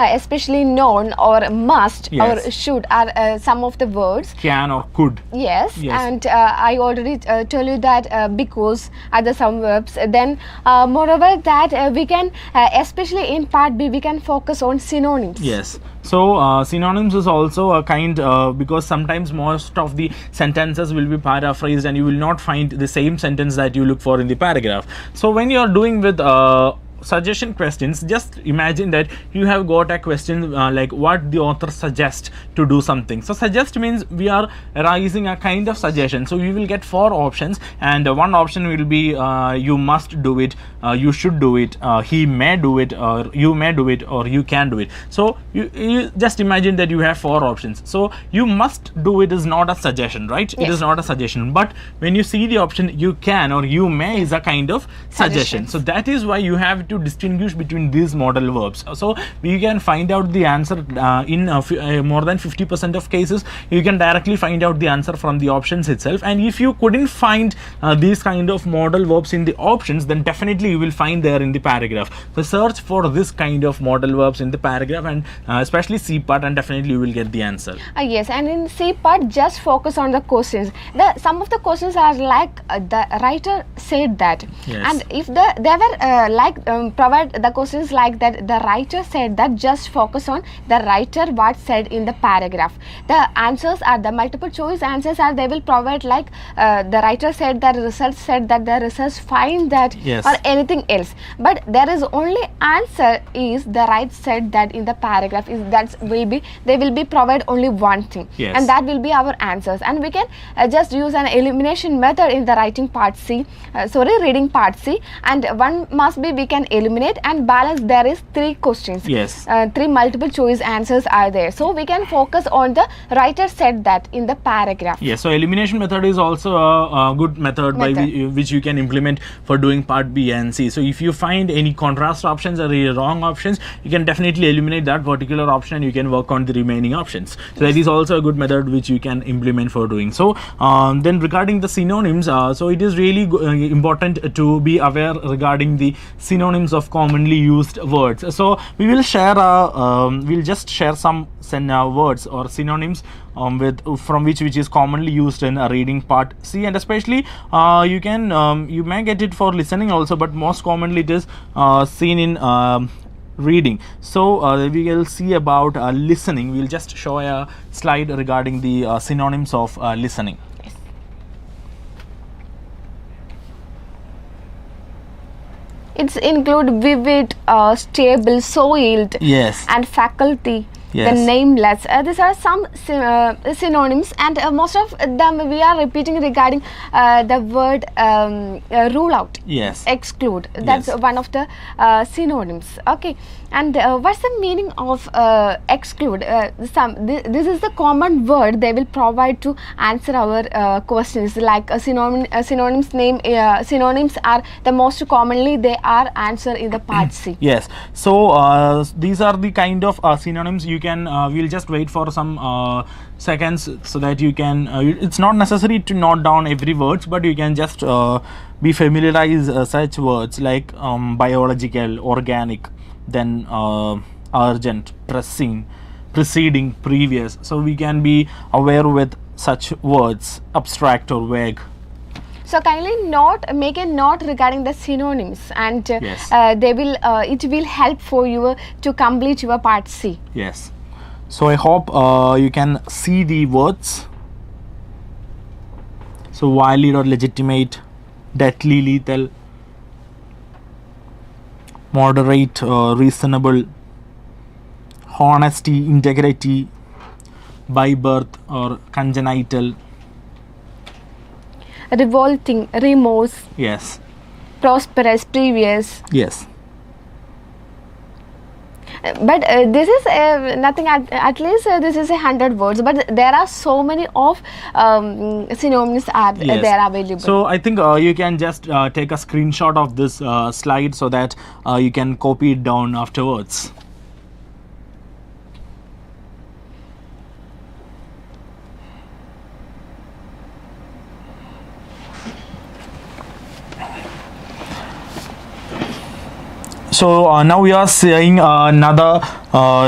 Especially known or must. Yes. Or should are some of the words. Can or could. Yes. Yes. And I already told you that because are the some verbs. Then moreover that we can especially in part B we can focus on synonyms. Yes. So synonyms is also a kind because sometimes most of the sentences will be paraphrased and you will not find the same sentence that you look for in the paragraph. So when you are doing with suggestion questions, just imagine that you have got a question like what the author suggests to do something. So suggest means we are raising a kind of suggestion. So we will get four options, and one option will be you must do it, you should do it, he may do it, or you may do it, or you can do it. So you just imagine that you have four options. So you must do it is not a suggestion, right? Yes. It is not a suggestion. But when you see the option you can or you may is a kind of suggestion. So that is why you have to distinguish between these modal verbs. So we can find out the answer in more than 50% of cases. You can directly find out the answer from the options itself. And if you couldn't find these kind of modal verbs in the options, then definitely you will find there in the paragraph. So search for this kind of modal verbs in the paragraph, and especially C part, and definitely you will get the answer. Yes, and in C part just focus on the questions. Some of the questions are like the writer said that. Yes. And if they were provide the questions like that the writer said that, just focus on the writer what said in the paragraph. The answers are the multiple choice answers are, they will provide like the writer said that, research said that, the research find that. Yes. Or anything else. But there is only answer is the right said that in the paragraph is that will be, they will be provide only one thing. Yes. And that will be our answers, and we can just use an elimination method in the writing part C, reading part C, and one must be we can eliminate and balance. There is three questions. Yes. Three multiple choice answers are there, so we can focus on the writer said that in the paragraph. Yes, so elimination method is also a good method by which you can implement for doing part B and C. So if you find any contrast options or any wrong options, you can definitely eliminate that particular option and you can work on the remaining options. So that is also a good method which you can implement for doing. So then regarding the synonyms, so it is really important to be aware regarding the synonyms synonyms of commonly used words. So we will share we'll just share some words or synonyms with from which is commonly used in reading part C, and especially you may get it for listening also, but most commonly it is seen in reading. So we will see about listening. We'll just show a slide regarding the synonyms of listening. It's include vivid, stable, soiled, Yes. and faculty. Yes. The nameless. These are some synonyms, and most of them we are repeating regarding the word rule out. Yes. Exclude. That's Yes. one of the synonyms. Okay. And what's the meaning of exclude? This is the common word they will provide to answer our questions. Like synonyms synonyms are the most commonly they are answered in the part C. Yes. So these are the kind of synonyms you can. We'll just wait for some seconds so that you can. It's not necessary to note down every words, but you can just be familiarize such words like biological, organic, then urgent, pressing, preceding, previous. So we can be aware with such words, abstract or vague. So kindly make a note regarding the synonyms, and Yes. they will it will help for you to complete your part C. Yes. So I hope you can see the words. So valid or legitimate, deathly, lethal, moderate, reasonable, honesty, integrity, by birth or congenital. Revolting, remorse, Yes. prosperous, previous. Yes. But this is nothing. At least this is 100 words. But there are so many of synonyms are Yes. there available. So I think you can just take a screenshot of this slide so that you can copy it down afterwards. So now we are seeing another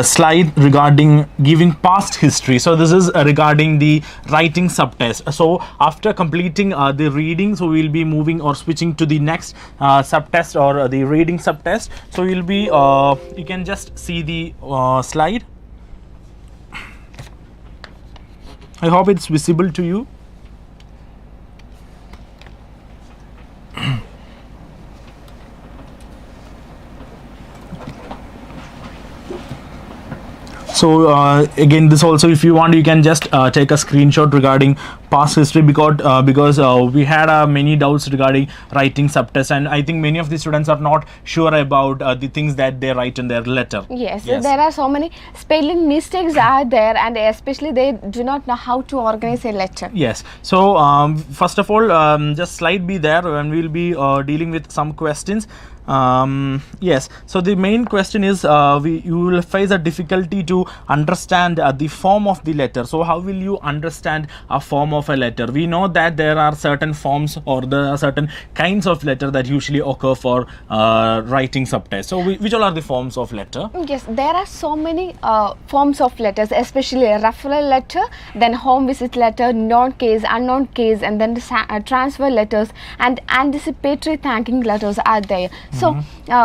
slide regarding giving past history. So this is regarding the writing subtest. So after completing the reading, so we will be moving or switching to the next subtest or the reading subtest. So you'll be you can just see the slide. I hope it's visible to you. So again, this also, if you want, you can just take a screenshot regarding past history, because we had many doubts regarding writing subtest, and I think many of the students are not sure about the things that they write in their letter. Yes, there are so many spelling mistakes are there, and especially they do not know how to organize a letter. Yes. So first of all, just slide be there, and we'll be dealing with some questions. Yes, so the main question is you will face a difficulty to understand the form of the letter. So how will you understand a form of a letter? We know that there are certain forms or there are certain kinds of letter that usually occur for writing subtest. So which all are the forms of letter? Yes, there are so many forms of letters, especially a referral letter, then home visit letter, known case, unknown case, and then the transfer letters and anticipatory thanking letters are there. So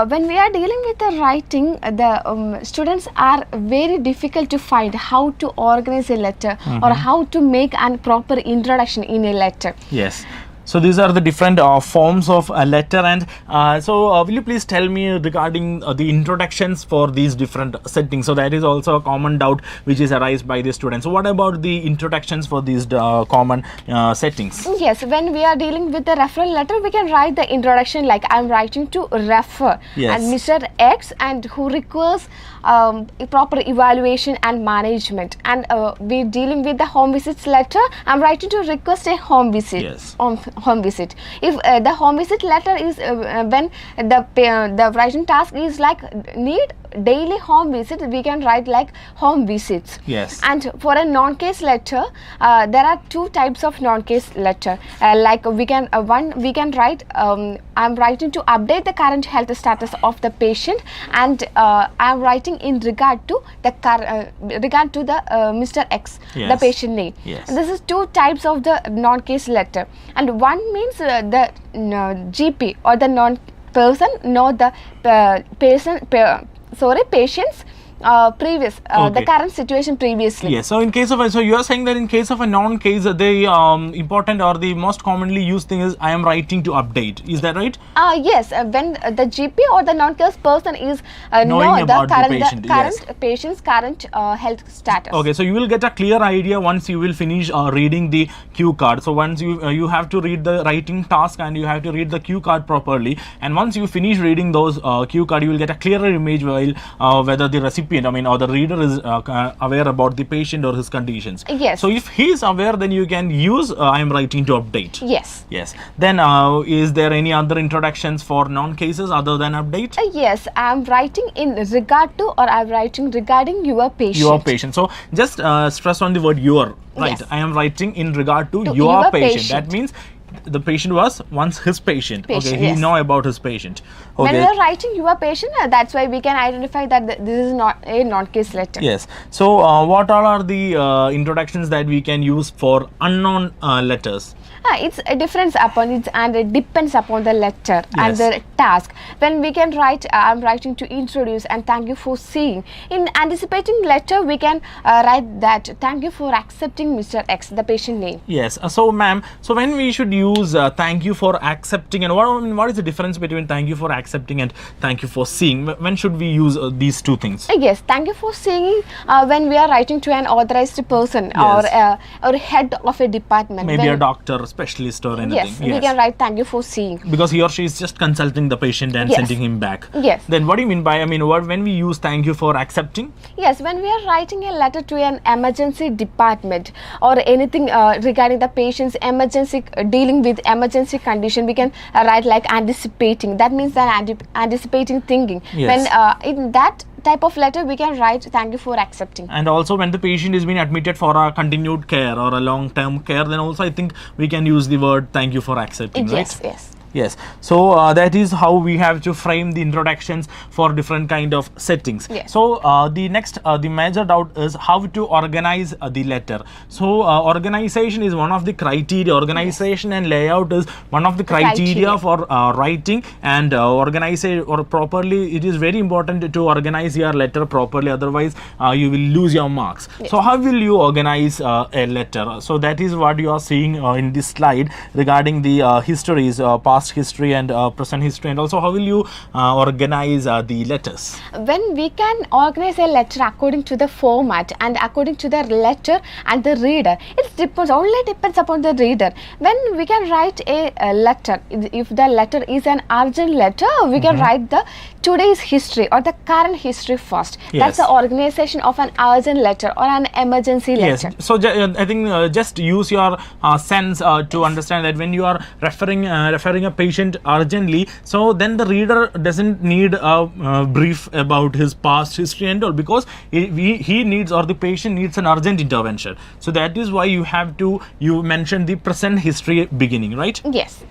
when we are dealing with the writing, the students are very difficult to find how to organize a letter or how to make a proper introduction in a letter. Yes. So these are the different forms of a letter, and so will you please tell me regarding the introductions for these different settings? So that is also a common doubt which is arised by the students. So what about the introductions for these common settings? Yes, when we are dealing with the referral letter, we can write the introduction like I am writing to refer, Yes. and Mr. X and who requires proper evaluation and management, and we dealing with the home visits letter, I am writing to request a home visit. Yes. Home visit. If the home visit letter is when the writing task is like need daily home visits, we can write like home visits. Yes. And for a non-case letter, there are two types of non-case letter. Like we can write, I'm writing to update the current health status of the patient, and I'm writing in regard to the Mr. X, Yes. the patient name. Yes. This is two types of the non-case letter, and one means the GP or the non-person, not the patient's previous, Okay. the current situation previously. Yes. So in case of so you are saying that in case of a non-case, the important or the most commonly used thing is I am writing to update. Is that right? Yes, when the GP or the non-case person is Knowing about the patient, current patient's current health status. Okay, so you will get a clear idea once you will finish reading the cue card. So once you have to read the writing task and you have to read the cue card properly, and once you finish reading those cue card, you will get a clearer image while whether the recipient, or the reader is aware about the patient or his conditions. Yes. So if he is aware, then you can use I am writing to update. Yes. Yes. Then is there any other introductions for non-cases other than update? Yes, I am writing in regard to, or I am writing regarding your patient. Your patient. So just stress on the word your. Right. Yes. I am writing in regard to your your patient. patient. That means the patient was once his patient. Okay, he Yes. know about his patient. When Okay. we are writing your patient, that's why we can identify that this is not a non-case letter. Yes. So what all are the introductions that we can use for unknown letters? It's a difference upon it, and it depends upon the letter and Yes. the task. When we can write, I'm writing to introduce and thank you for seeing. In anticipating letter, we can write that thank you for accepting Mr. X, the patient name. Yes. So ma'am, so when we should use thank you for accepting, and what is the difference between thank you for accepting and thank you for seeing? When should we use these two things? Yes, thank you for seeing when we are writing to an authorized person Yes. or head of a department. Maybe When- a doctor, specialist or anything. Yes, we can write thank you for seeing. Because he or she is just consulting the patient and Yes. sending him back. Yes. Then what do you mean by, when we use thank you for accepting? Yes, when we are writing a letter to an emergency department or anything regarding the patient's emergency, dealing with emergency condition, we can write like anticipating. That means that anticipating thinking. Yes. When in that type of letter, we can write thank you for accepting. And also when the patient is being admitted for a continued care or a long-term care, then also I think we can use the word thank you for accepting, right? Yes, yes. Yes. So that is how we have to frame the introductions for different kind of settings. Yes. So the next, the major doubt is how to organize the letter. So organization is one of the criteria. Organization and layout is one of the criteria for writing and organization or properly. It is very important to organize your letter properly. Otherwise, you will lose your marks. Yes. So how will you organize a letter? So that is what you are seeing in this slide regarding the histories, past history and present history, and also how will you organize the letters? When we can organize a letter according to the format and according to the letter and the reader, it only depends upon the reader. When we can write a letter, if the letter is an urgent letter, we can write the today's history or the current history first. Yes. That's the organization of an urgent letter or an emergency letter. Yes. So I think just use your sense to understand that when you are referring a patient urgently, so then the reader doesn't need a brief about his past history and all, because he needs, or the patient needs, an urgent intervention. So that is why you mentioned the present history beginning, right? Yes.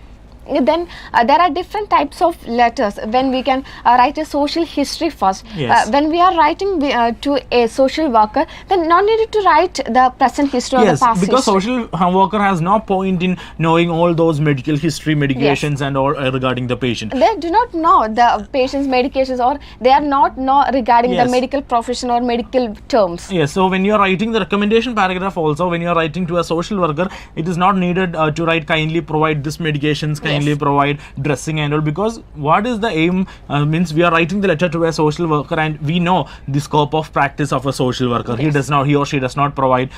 Then there are different types of letters. When we can write a social history first. Yes. When we are writing to a social worker, then not needed to write the present history or the past because history. social worker has no point in knowing all those medical history, medications and all regarding the patient. They do not know the patient's medications, or they are not know regarding Yes. the medical profession or medical terms. Yes, so when you are writing the recommendation paragraph also, when you are writing to a social worker, it is not needed to write kindly provide this medications, kindly provide dressing and all, because what is the aim, means we are writing the letter to a social worker and we know the scope of practice of a social worker. Yes. He or she does not provide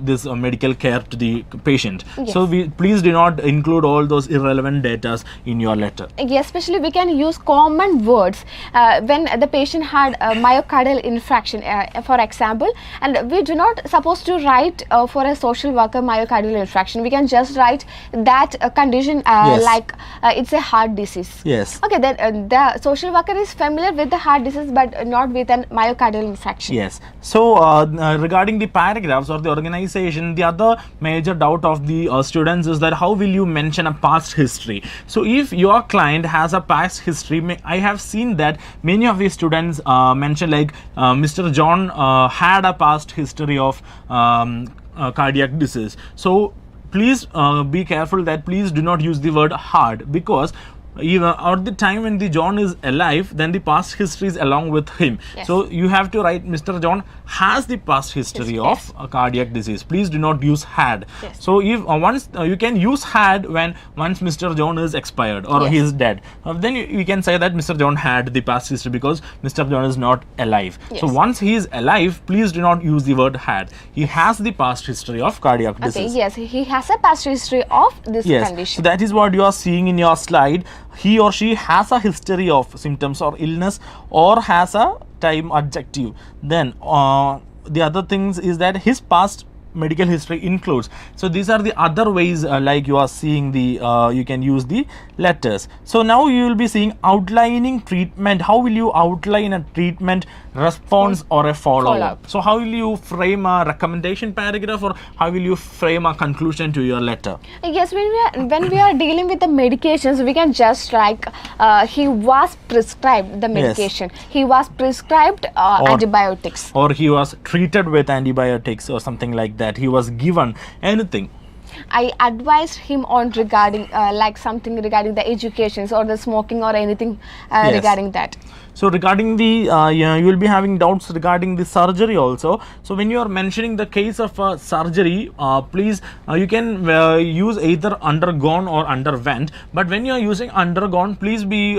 this medical care to the patient. Yes. So please do not include all those irrelevant data in your letter. Especially we can use common words when the patient had a myocardial infarction, for example, and we do not supposed to write for a social worker myocardial infarction. We can just write that condition Yes. like it's a heart disease. Yes. Okay, then the social worker is familiar with the heart disease but not with an myocardial infarction. Yes. So regarding the paragraphs or the organization, the other major doubt of the students is that how will you mention a past history? So if your client has a past history, I have seen that many of the students mention like Mr. John had a past history of cardiac disease. So please be careful that please do not use the word hard, because even at the time when the John is alive, then the past history is along with him. Yes. So you have to write Mr. John has the past history Yes. of a cardiac disease. Please do not use had. Yes. So if once you can use had once Mr. John is expired or Yes. he is dead, then you can say that Mr. John had the past history because Mr. John is not alive. Yes. So once he is alive, please do not use the word had. He has the past history of cardiac Okay, disease. yes, he has a past history of this Yes, so condition. that is what you are seeing in your slide. He or she has a history of symptoms or illness or has a time adjective. Then the other things is that his past medical history includes. So these are the other ways like you are seeing the you can use the letters. So now you will be seeing outlining treatment. How will you outline a treatment response or a follow-up? So how will you frame a recommendation paragraph or how will you frame a conclusion to your letter? Yes, when we are dealing with the medications, we can just like he was prescribed the medication. He was prescribed antibiotics. Or he was treated with antibiotics or something like that. He was given anything. I advised him on regarding like something regarding the educations or the smoking or anything Yes. regarding that. So regarding the you will be having doubts regarding the surgery also. So when you are mentioning the case of surgery, please you can use either undergone or underwent. But when you are using undergone, please be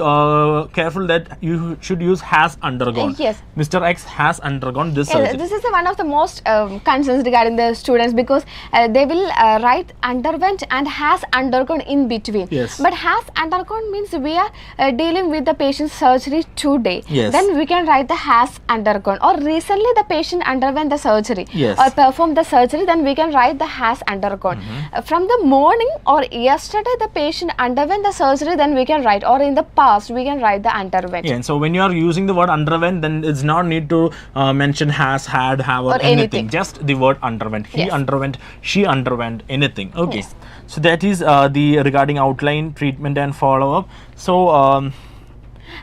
careful that you should use has undergone. Yes. Mr. X has undergone this Yeah, surgery. this is one of the most concerns regarding the students, because they will write underwent and has undergone in between. Yes. But has undergone means we are dealing with the patient's surgery today. Yes. Then we can write the has undergone, or recently the patient underwent the surgery. Yes. Or performed the surgery, then we can write the has undergone. From the morning or yesterday the patient underwent the surgery, then we can write, or in the past we can write the underwent. Yeah, and so when you are using the word underwent, then it's not need to mention has, had, have, or anything. Just the word underwent. He Yes. underwent, she underwent, anything. Okay. Yes. So that is the regarding outline, treatment, and follow up. So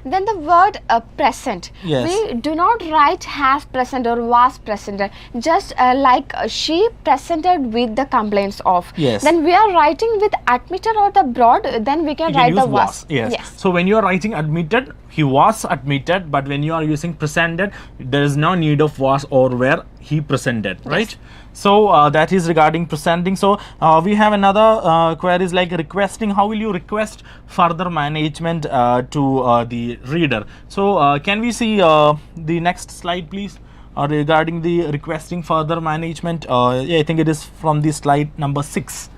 Then the word present. Yes. We do not write has present or was presented. Just like she presented with the complaints of. Yes. Then we are writing with admitted or the broad. Then we can you can write use the was. Yes. So when you are writing admitted, he was admitted, but when you are using presented, there is no need of was or where he presented, right? So that is regarding presenting. So we have another queries like requesting. How will you request further management to the reader? So can we see the next slide, please? Regarding the requesting further management, yeah, I think it is from the slide number 6.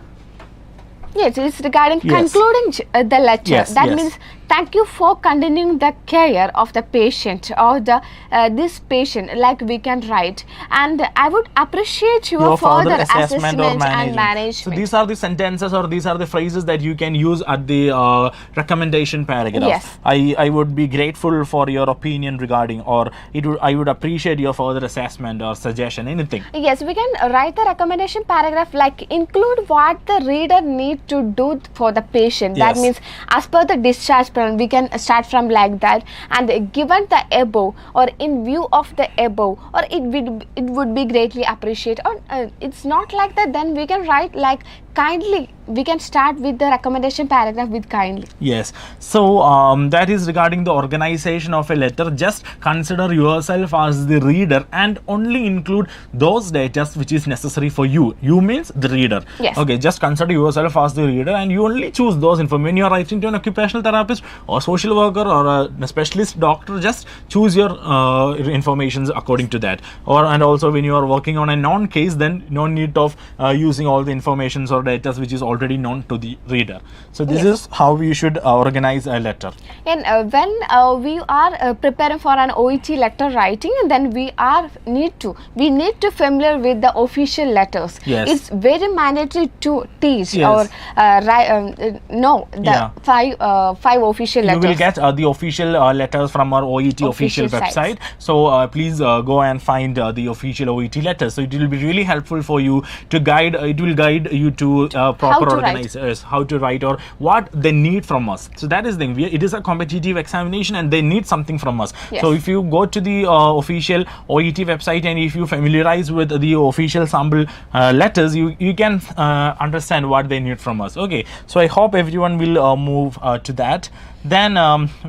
Yes, it's regarding Yes. concluding the letter. Yes, That yes. means thank you for continuing the care of the patient or the this patient, like we can write. And I would appreciate your further assessment or and management. So these are the sentences or these are the phrases that you can use at the recommendation paragraph. Yes. I would be grateful for your opinion regarding, or I would appreciate your further assessment or suggestion, anything. Yes, we can write the recommendation paragraph like include what the reader need to do for the patient. That Yes. means as per the discharge plan, we can start from like that, and given the above or in view of the above, or it would be greatly appreciated, or it's not like that, then we can write like kindly. We can start with the recommendation paragraph with kindly. Yes. So that is regarding the organization of a letter. Just consider yourself as the reader and only include those data which is necessary for you. You means the reader. Yes. Okay. Just consider yourself as the reader and you only choose those information. When you are writing to an occupational therapist or social worker or a specialist doctor, just choose your informations according to that. And also when you are working on a non-case, then no need of using all the informations or data which is already already known to the reader. So this is how you should organize a letter. And when we are preparing for an OET letter writing, then we need to familiar with the official letters. Yes. It's very mandatory to teach Yes. or know the five official letters. You will get the official letters from our OET official sites. website. So please go and find the official OET letters. So it will be really helpful for you to guide. It will guide you to proper organizers, how to write or what they need from us. So that is the thing. It is a competitive examination and they need something from us. Yes. So if you go to the official OET website and if you familiarize with the official sample letters, you can understand what they need from us. Okay, so I hope everyone will move to that. Then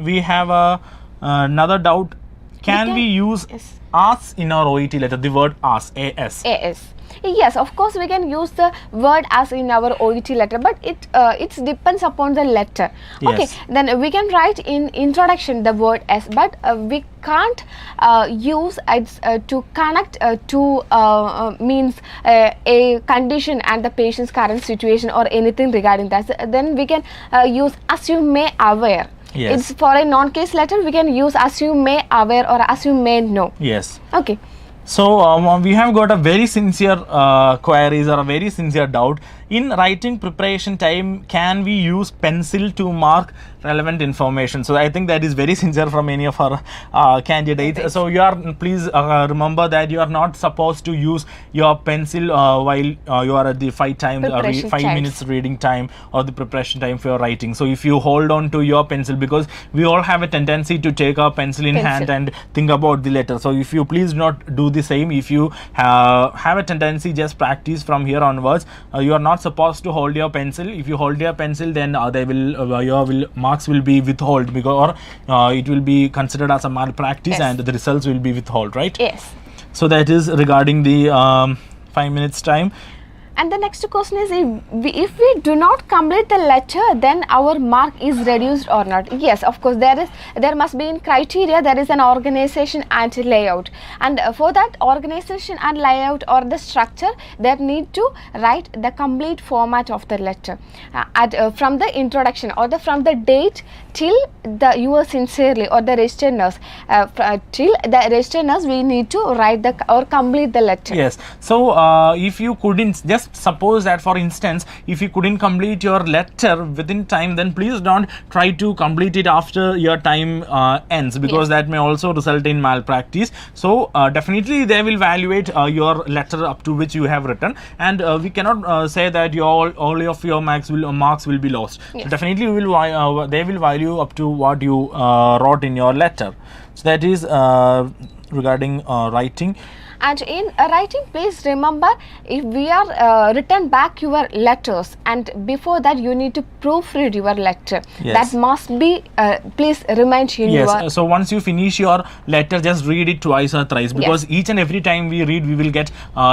we have another doubt. Can we use as in our OET letter? The word as, as. Yes, of course we can use the word as in our OET letter, but it depends upon the letter. Yes. Okay, then we can write in introduction the word as, but we can't use it to connect to means a condition and the patient's current situation or anything regarding that. Then we can use as you may aware. Yes. It's for a non-case letter, we can use as you may aware or as you may know. Yes. Okay. So we have got a very sincere queries or a very sincere doubt. In writing preparation time, can we use pencil to mark relevant information? So I think that is very sincere from many of our candidates. Okay. So please remember that you are not supposed to use your pencil while you are at the 5 minutes reading time or the preparation time for your writing. So if you hold on to your pencil, because we all have a tendency to take our pencil in hand and think about the letter. So if you please not do the same. If you have a tendency, just practice from here onwards. You are not supposed to hold your pencil. If you hold your pencil, then your marks will be withheld, because it will be considered as a malpractice. Yes. And the results will be withheld, right? Yes. So that is regarding the 5 minutes time. And the next question is, if we do not complete the letter, then our mark is reduced or not? Yes, of course, there must be in criteria, there is an organization and layout. And for that organization and layout or the structure, they need to write the complete format of the letter. From the introduction or from the date till the yours sincerely or the registered nurse, till the registered nurse, we need to write or complete the letter. Yes. So if you couldn't, just suppose that for instance, if you couldn't complete your letter within time, then please don't try to complete it after your time ends, because that may also result in malpractice. So definitely they will evaluate your letter up to which you have written, and we cannot say that all of your marks will be lost. Yes. So definitely they will value up to what you wrote in your letter. So that is regarding writing. And in writing, please remember, if we are written back your letters, and before that you need to proofread your letter. Yes. That must be please remind you. Yes. So once you finish your letter, just read it twice or thrice, because each and every time we read, we will get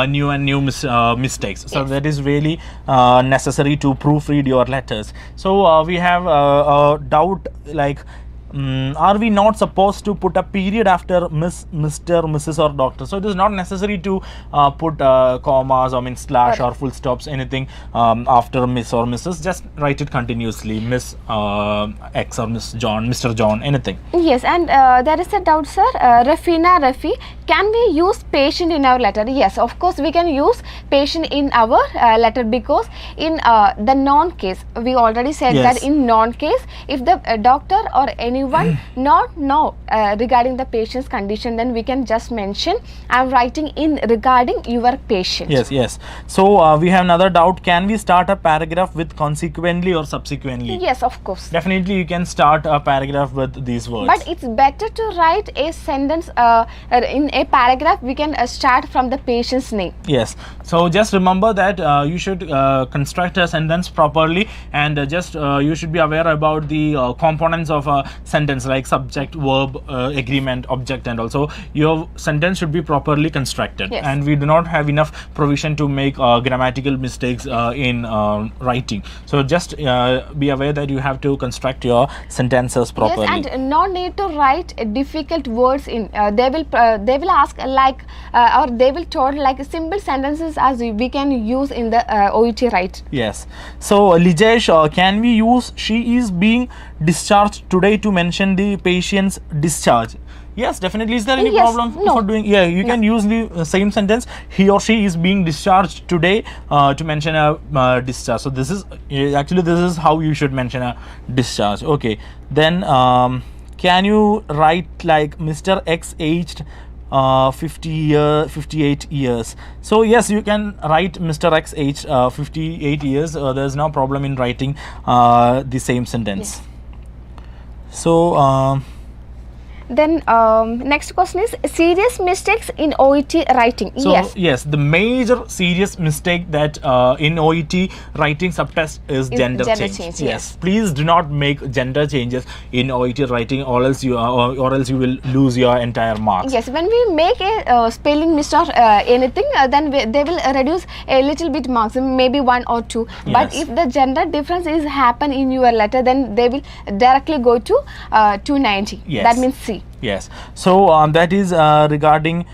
new mistakes. So that is really necessary to proofread your letters. So we have a doubt like, are we not supposed to put a period after Miss, Mr, Mrs or Doctor? So it is not necessary to put commas or slash or full stops, anything after Miss or Mrs. Just write it continuously, Miss X or Miss John, Mr. John, anything. Yes, and there is a doubt, sir. Rafina, Rafi, can we use patient in our letter? Yes, of course we can use patient in our letter, because in the non-case, we already said that in non-case, if the doctor or anyone not know regarding the patient's condition, then we can just mention, I am writing in regarding your patient. Yes. So we have another doubt. Can we start a paragraph with consequently or subsequently? Yes, of course. Definitely you can start a paragraph with these words. But it's better to write a sentence in a paragraph. We can start from the patient's name. Yes. So just remember that you should construct a sentence properly, and just you should be aware about the components of a sentence like subject, verb, agreement, object, and also your sentence should be properly constructed. Yes. And we do not have enough provision to make grammatical mistakes in writing. So just be aware that you have to construct your sentences properly. Yes, and no need to write difficult words in. They will ask like or they will told like simple sentences as we can use in the OET right. Yes. So Lijesh, can we use she is being discharged today to mention the patient's discharge? Yes, definitely. Is there any Yes, problem no. for doing? Yeah, you can use the same sentence. He or she is being discharged today to mention a discharge. So this is actually this is how you should mention a discharge. Okay. Then can you write like Mr. X aged 58 years? So yes, you can write Mr. X aged 58 years. There's no problem in writing the same sentence. Yes. So Then next question is serious mistakes in OET writing. So Yes. the major serious mistake that in OET writing subtest is gender change. Yes. Please do not make gender changes in OET writing, or else you will lose your entire marks. Yes, when we make a spelling mistake or anything, then they will reduce a little bit marks, maybe 1 or 2. But Yes. if the gender difference is happen in your letter, then they will directly go to 290. Yes. That means C. Yes. So that is regarding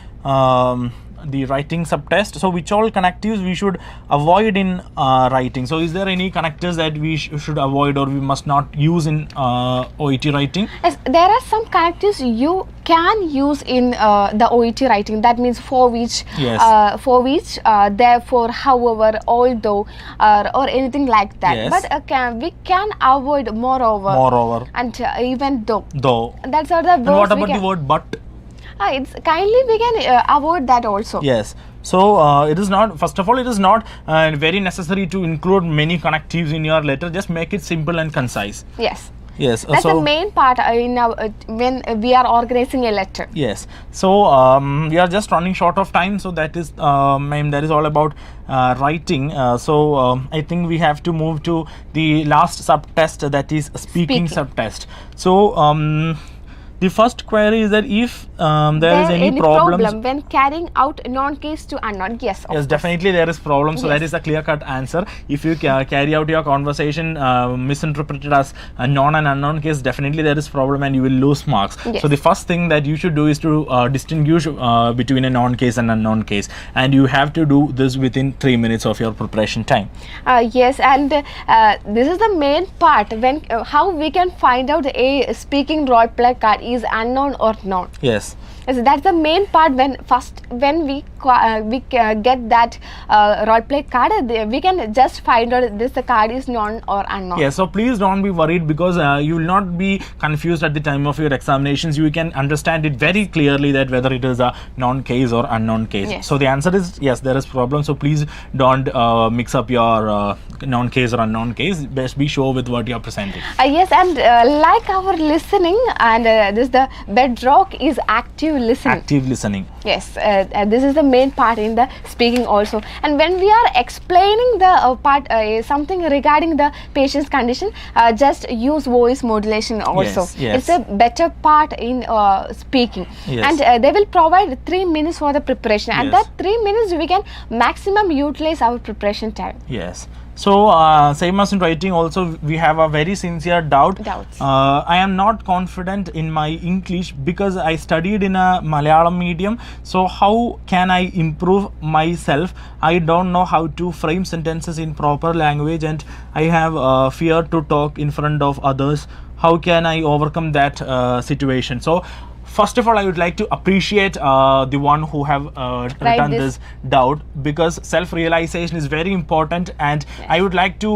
the writing subtest. So which all connectives we should avoid in writing? So is there any connectors that we should avoid or we must not use in OET writing? Yes, there are some characters you can use in the OET writing. That means for which, Yes. therefore, however, although, or anything like that. Yes. But we can avoid moreover, and even though. Though. That's all the words. And what we about can, the word but? It's kindly we can avoid that also. Yes. So it is not, first of all, it is not very necessary to include many connectives in your letter. Just make it simple and concise. Yes. Yes. That's so the main part in our, when we are organizing a letter. Yes. So we are just running short of time. So that is that is all about writing. So I think we have to move to the last subtest, that is speaking subtest. So the first query is that if there is any problem when carrying out non-case to unknown. Yes, yes, definitely there is problem. So that is a clear-cut answer. If you carry out your conversation misinterpreted as a known and unknown case, definitely there is problem and you will lose marks. Yes. So the first thing that you should do is to distinguish between a known case and unknown case, and you have to do this within 3 minutes of your preparation time. Yes, and this is the main part when how we can find out a speaking role play card is unknown or known. Yes. So that's the main part. When we get that role play card, we can just find out this the card is known or unknown. Yeah, so please don't be worried, because you will not be confused at the time of your examinations. You can understand it very clearly that whether it is a known case or unknown case. Yes. So the answer is yes, there is problem. So please don't mix up your known case or unknown case. Best be sure with what you are presenting. Yes, and like our listening, and this the bedrock is active listening. Active listening. Yes, this is the main part in the speaking also. And when we are explaining the part something regarding the patient's condition, just use voice modulation also. Yes, yes. It's a better part in speaking. Yes. And they will provide 3 minutes for the preparation. And Yes. that 3 minutes we can maximum utilize our preparation time. Yes. So same as in writing also, we have a very sincere doubt. Doubts. I am not confident in my English because I studied in a Malayalam medium. So how can I improve myself? I don't know how to frame sentences in proper language, and I have fear to talk in front of others. How can I overcome that situation? So first of all, I would like to appreciate the one who have written this doubt, because self-realization is very important, and yes. I would like to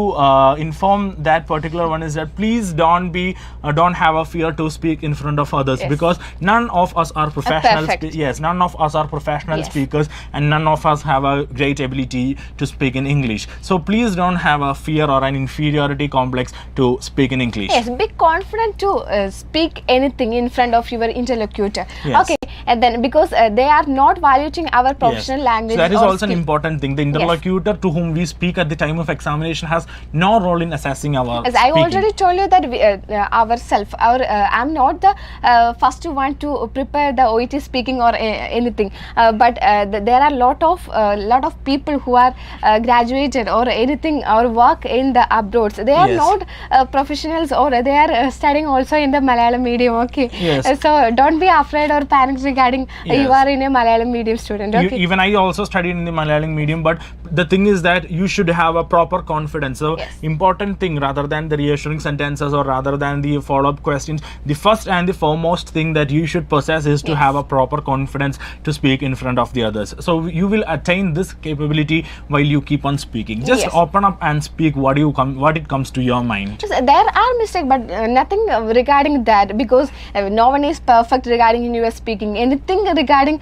inform that particular one is that please don't have a fear to speak in front of others, yes. because none of us are professional. Yes, none of us are professional yes. speakers, and none of us have a great ability to speak in English. So please don't have a fear or an inferiority complex to speak in English. Yes, be confident to speak anything in front of your interlocutor. Yes. Okay, and then because they are not valuing our professional language. So that is or also an skill. important thing. The interlocutor to whom we speak at the time of examination has no role in assessing our As I speaking. already told you that I'm not the first one to prepare the OET speaking or anything, but there are lot of people who are graduated or anything or work in the abroad. They are Yes. not professionals, or they are studying also in the Malayalam medium. Okay, Yes. So don't be afraid or panic regarding you Yes. are in a Malayalam medium student. Okay. Even I also studied in the Malayalam medium, but the thing is that you should have a proper confidence. So Yes. important thing, rather than the reassuring sentences or rather than the follow-up questions, the first and the foremost thing that you should possess is to Yes. have a proper confidence to speak in front of the others. So you will attain this capability while you keep on speaking. Just Yes. open up and speak what it comes to your mind. Yes, there are mistakes, but nothing regarding that, because no one is perfect regarding in your speaking. Anything regarding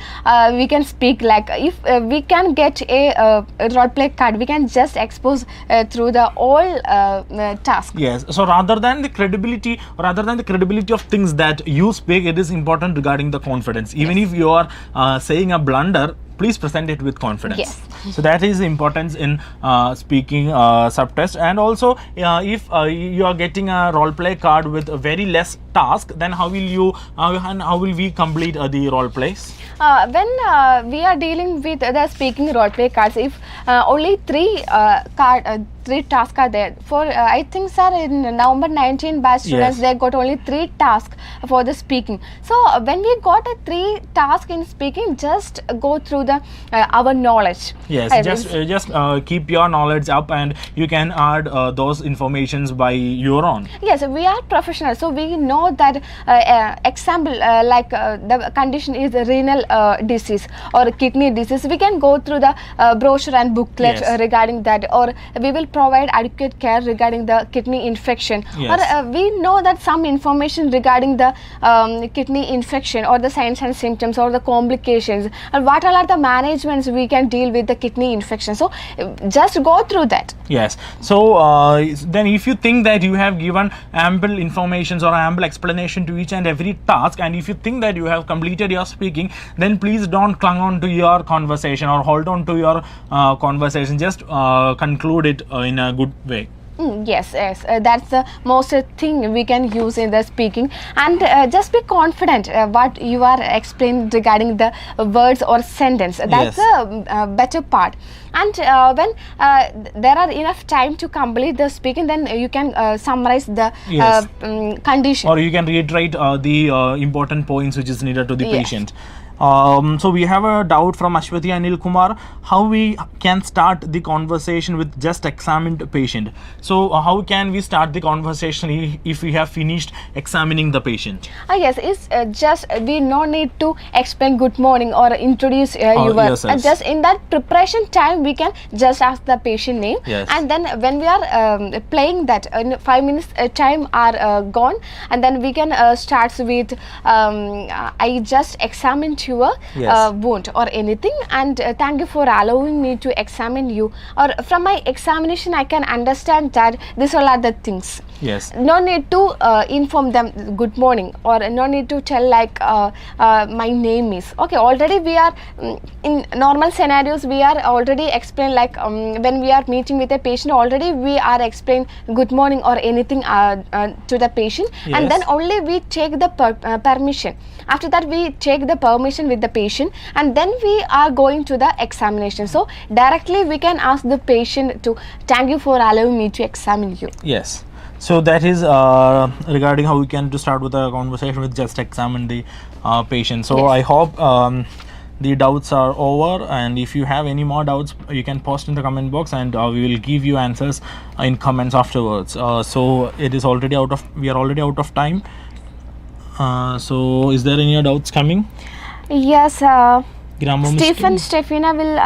we can speak, like if we can get a role play card, we can just expose through the all task. Yes. So rather than the credibility of things that you speak, it is important regarding the confidence. Even if you are saying a blunder, please present it with confidence. Yes. So that is the importance in speaking subtest. And also if you are getting a role play card with a very less task, then how will we complete the role plays? When we are dealing with the speaking role play cards, if only three tasks are there for I think sir in November 19 batch students, Yes. they got only 3 tasks for the speaking. So when we got a 3 task in speaking, just go through the our knowledge. Yes, just keep your knowledge up, and you can add those informations by your own. Yes, we are professionals, so we know that example like the condition is renal disease or kidney disease. We can go through the brochure and booklet Yes. regarding that, or we will provide adequate care regarding the kidney infection. Yes. Or we know that some information regarding the kidney infection or the signs and symptoms or the complications, and what all are the managements we can deal with the kidney infection. So just go through that. Yes. So then if you think that you have given ample informations or ample explanation to each and every task, and if you think that you have completed your speaking, then please don't clung on to your conversation or hold on to your conversation. Just conclude it in a good way. Yes, that's the most thing we can use in the speaking, and just be confident what you are explaining regarding the words or sentence. That's Yes. the better part. And when there are enough time to complete the speaking, then you can summarize the Yes. condition. Or you can reiterate the important points which is needed to the Yes. patient. So we have a doubt from Ashwati Anil Kumar, how we can start the conversation with just examined patient. So how can we start the conversation if we have finished examining the patient? Yes, it's just we no need to explain good morning or introduce yourselves. just in that preparation time we can just ask the patient name. Yes. And then when we are playing that in 5 minutes time are gone, and then we can start with I just examined your Yes. wound or anything, and thank you for allowing me to examine you, or from my examination I can understand that these all are the things. Yes. No need to inform them good morning, or no need to tell like my name is okay. Already we are in normal scenarios, we are already explain like when we are meeting with a patient, already we are explain good morning or anything to the patient. Yes. And then only we take the permission. After that we take the permission with the patient, and then we are going to the examination. So directly we can ask the patient to thank you for allowing me to examine you. Yes. So that is regarding how we can to start with a conversation with just examine the patient. So Yes. I hope the doubts are over, and if you have any more doubts, you can post in the comment box, and we will give you answers in comments afterwards. So it is already we are already out of time. So is there any doubts coming? Yes, Grammar Stephen mistake? Stefina will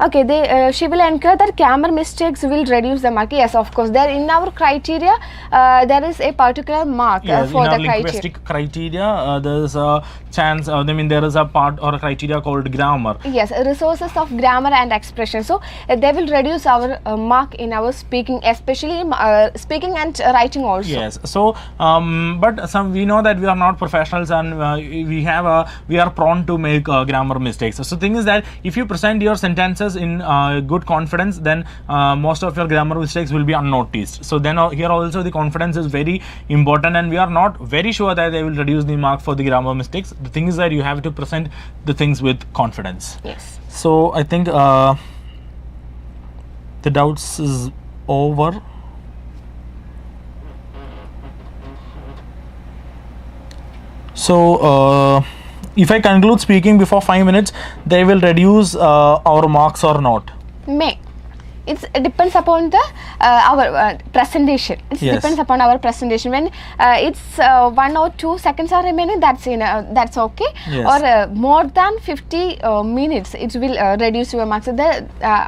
Okay, she will encourage that grammar mistakes will reduce the mark. Yes, of course. There in our criteria, there is a particular mark Yes, for in the our linguistic criteria, there is a chance. There is a part or a criteria called grammar. Yes, resources of grammar and expression. So they will reduce our mark in our speaking, especially speaking and writing also. Yes. So, but we know that we are not professionals, and we are prone to make grammar mistakes. So, thing is that if you present your sentences in good confidence, then most of your grammar mistakes will be unnoticed. So then here also the confidence is very important, and we are not very sure that they will reduce the mark for the grammar mistakes. The thing is that you have to present the things with confidence. Yes. So I think the doubts is over. So if I conclude speaking before 5 minutes, they will reduce our marks or not? May. It depends upon the our presentation. It Yes. depends upon our presentation. When it's 1 or 2 seconds are remaining, that's okay. Yes. Or more than 50 minutes, it will reduce your marks. So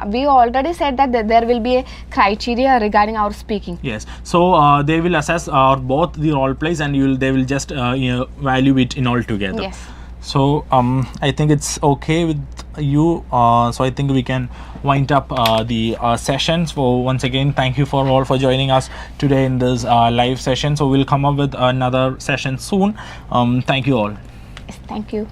we already said that there will be a criteria regarding our speaking. Yes. So they will assess both the role plays, and they will just value it in all together. Yes. So I think it's okay with you. So I think we can wind up the sessions. So once again, thank you for all for joining us today in this live session. So we'll come up with another session soon. Thank you all. Yes, thank you.